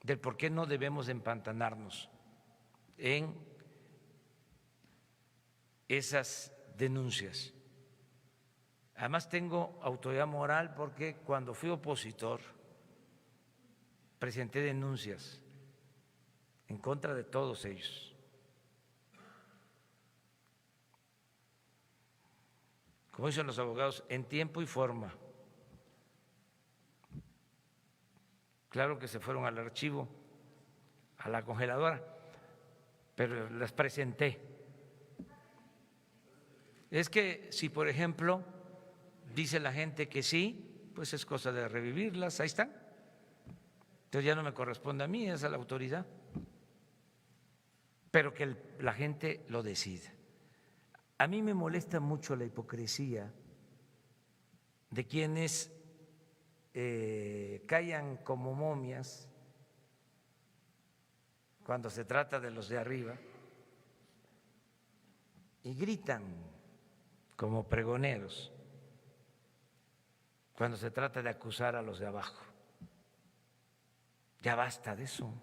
del por qué no debemos empantanarnos en esas denuncias. Además tengo autoridad moral porque cuando fui opositor presenté denuncias en contra de todos ellos. Como dicen los abogados, en tiempo y forma. Claro que se fueron al archivo, a la congeladora, pero las presenté. Es que si, por ejemplo, dice la gente que sí, pues es cosa de revivirlas, ahí están. Entonces ya no me corresponde a mí, es a la autoridad. Pero que la gente lo decida. A mí me molesta mucho la hipocresía de quienes callan como momias cuando se trata de los de arriba y gritan como pregoneros cuando se trata de acusar a los de abajo. Ya basta de eso.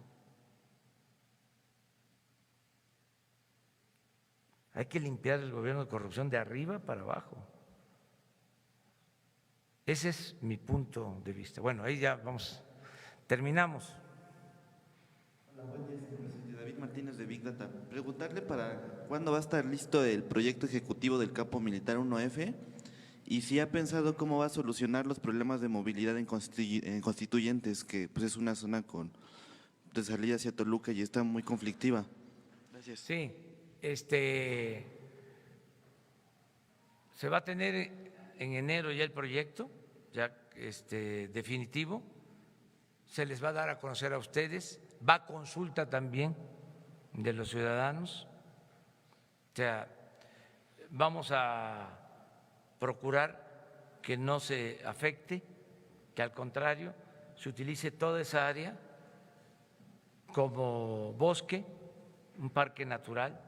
Hay que limpiar el gobierno de corrupción de arriba para abajo. Ese es mi punto de vista. Bueno, ahí ya vamos, terminamos. Hola, buen día, señor presidente. David Martínez de Big Data. Preguntarle para cuándo va a estar listo el proyecto ejecutivo del campo militar 1F y si ha pensado cómo va a solucionar los problemas de movilidad en Constituyentes, que pues es una zona de salida hacia Toluca y está muy conflictiva. Gracias. Sí. Se va a tener en enero ya el proyecto, ya definitivo, se les va a dar a conocer a ustedes, va a consulta también de los ciudadanos, o sea, vamos a procurar que no se afecte, que al contrario se utilice toda esa área como bosque, un parque natural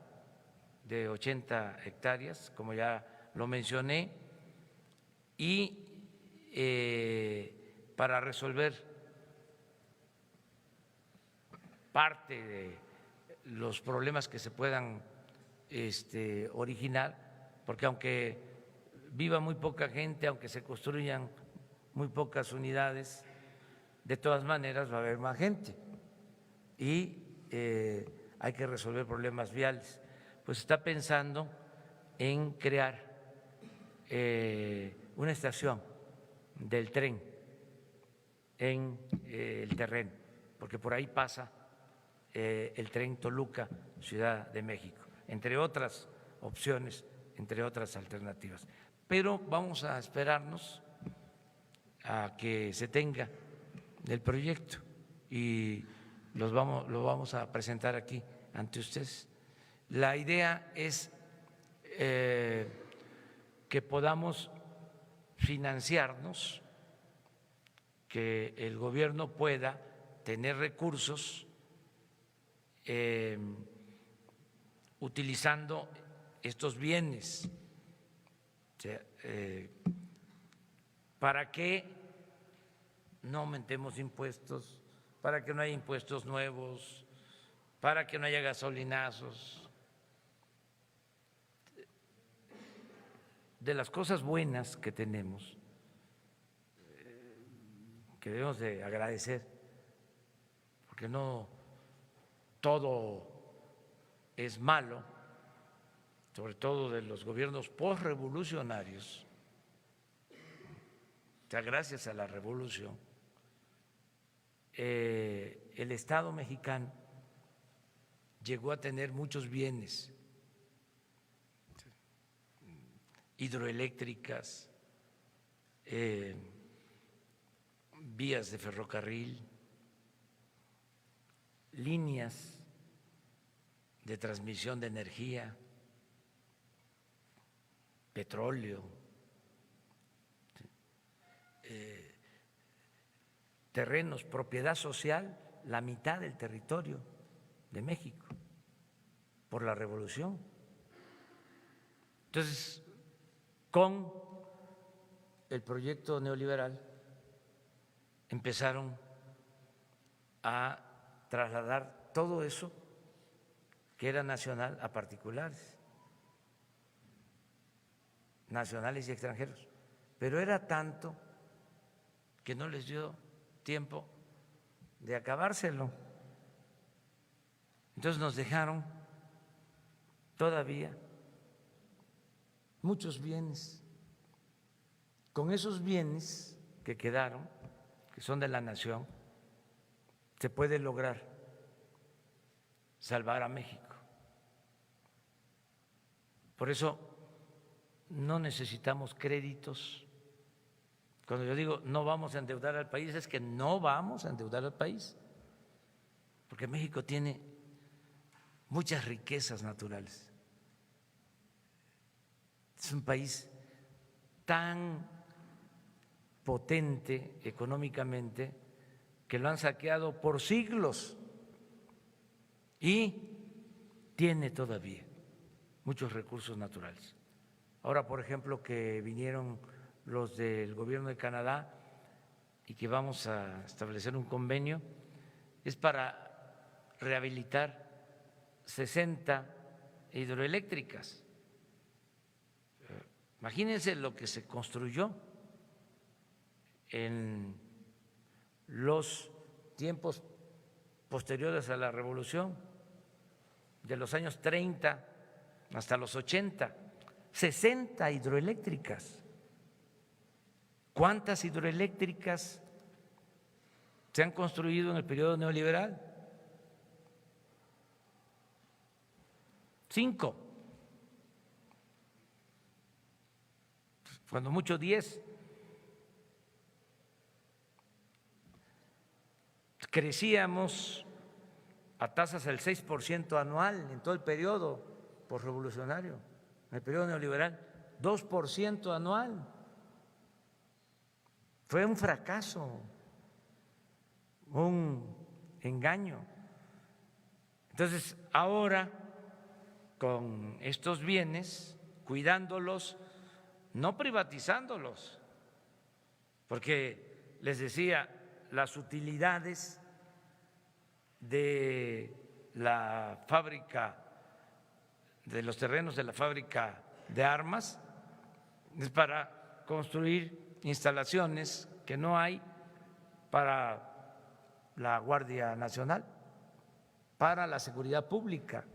de 80 hectáreas, como ya lo mencioné, y para resolver parte de los problemas que se puedan originar, porque aunque viva muy poca gente, aunque se construyan muy pocas unidades, de todas maneras va a haber más gente y hay que resolver problemas viales. Pues está pensando en crear una estación del tren en el terreno, porque por ahí pasa el tren Toluca, Ciudad de México, entre otras opciones, entre otras alternativas. Pero vamos a esperarnos a que se tenga el proyecto y lo vamos a presentar aquí ante ustedes. La idea es que podamos financiarnos, que el gobierno pueda tener recursos utilizando estos bienes. O sea, para que no aumentemos impuestos, para que no haya impuestos nuevos, para que no haya gasolinazos. De las cosas buenas que tenemos, que debemos de agradecer, porque no todo es malo, sobre todo de los gobiernos posrevolucionarios. O sea, gracias a la revolución, el Estado mexicano llegó a tener muchos bienes, hidroeléctricas, vías de ferrocarril, líneas de transmisión de energía, petróleo, terrenos, propiedad social, la mitad del territorio de México por la revolución. Entonces, con el proyecto neoliberal empezaron a trasladar todo eso que era nacional a particulares, nacionales y extranjeros, pero era tanto que no les dio tiempo de acabárselo. Entonces nos dejaron todavía muchos bienes. Con esos bienes que quedaron, que son de la nación, se puede lograr salvar a México. Por eso no necesitamos créditos. Cuando yo digo no vamos a endeudar al país, es que no vamos a endeudar al país, porque México tiene muchas riquezas naturales. Es un país tan potente económicamente que lo han saqueado por siglos y tiene todavía muchos recursos naturales. Ahora, por ejemplo, que vinieron los del gobierno de Canadá y que vamos a establecer un convenio, es para rehabilitar 60 hidroeléctricas. Imagínense lo que se construyó en los tiempos posteriores a la revolución, de los años 30 hasta los 80, 60 hidroeléctricas. ¿Cuántas hidroeléctricas se han construido en el periodo neoliberal? 5. Cuando mucho 10. Crecíamos a tasas del 6% anual en todo el periodo posrevolucionario, en el periodo neoliberal, 2% anual. Fue un fracaso, un engaño. Entonces, ahora, con estos bienes, cuidándolos, no privatizándolos, porque les decía, las utilidades de la fábrica, de los terrenos de la fábrica de armas, es para construir instalaciones que no hay para la Guardia Nacional, para la seguridad pública.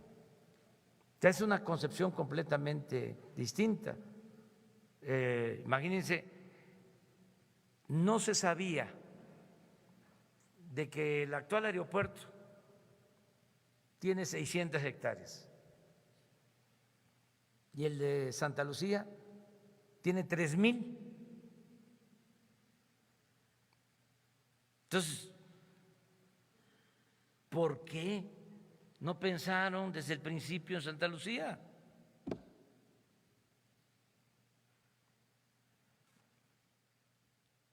Es una concepción completamente distinta. Imagínense, no se sabía de que el actual aeropuerto tiene 600 hectáreas y el de Santa Lucía tiene 3,000. Entonces, ¿por qué no pensaron desde el principio en Santa Lucía?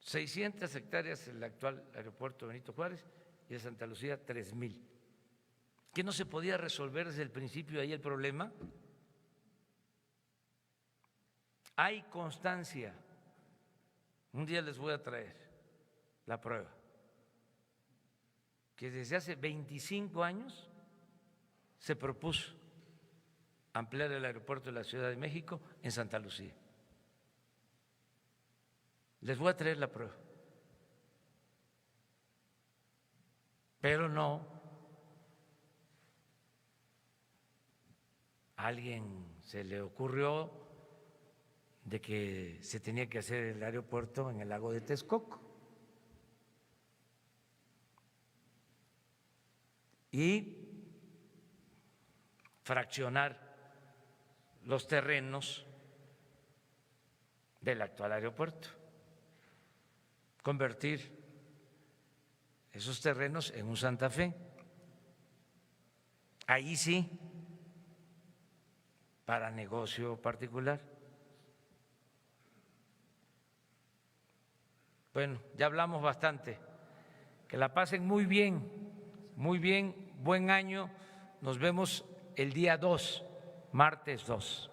...600 hectáreas el actual aeropuerto Benito Juárez y de Santa Lucía 3,000. que no se podía resolver desde el principio ahí el problema. Hay constancia. Un día les voy a traer la prueba, que desde hace 25 años se propuso ampliar el aeropuerto de la Ciudad de México en Santa Lucía. Les voy a traer la prueba. Pero no, a alguien se le ocurrió de que se tenía que hacer el aeropuerto en el lago de Texcoco. Y fraccionar los terrenos del actual aeropuerto, convertir esos terrenos en un Santa Fe. Ahí sí, para negocio particular. Bueno, ya hablamos bastante. Que la pasen muy bien, buen año. Nos vemos el día 2, martes 2.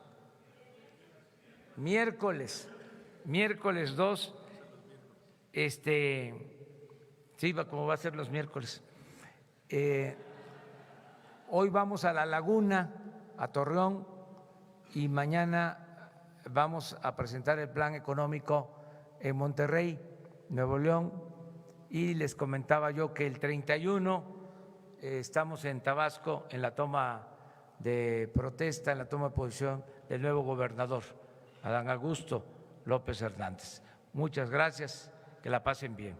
Miércoles 2, sí, como va a ser los miércoles. Hoy vamos a La Laguna, a Torreón, y mañana vamos a presentar el plan económico en Monterrey, Nuevo León, y les comentaba yo que el 31 estamos en Tabasco en la toma de protesta, en la toma de posición del nuevo gobernador, Adán Augusto López Hernández. Muchas gracias, que la pasen bien.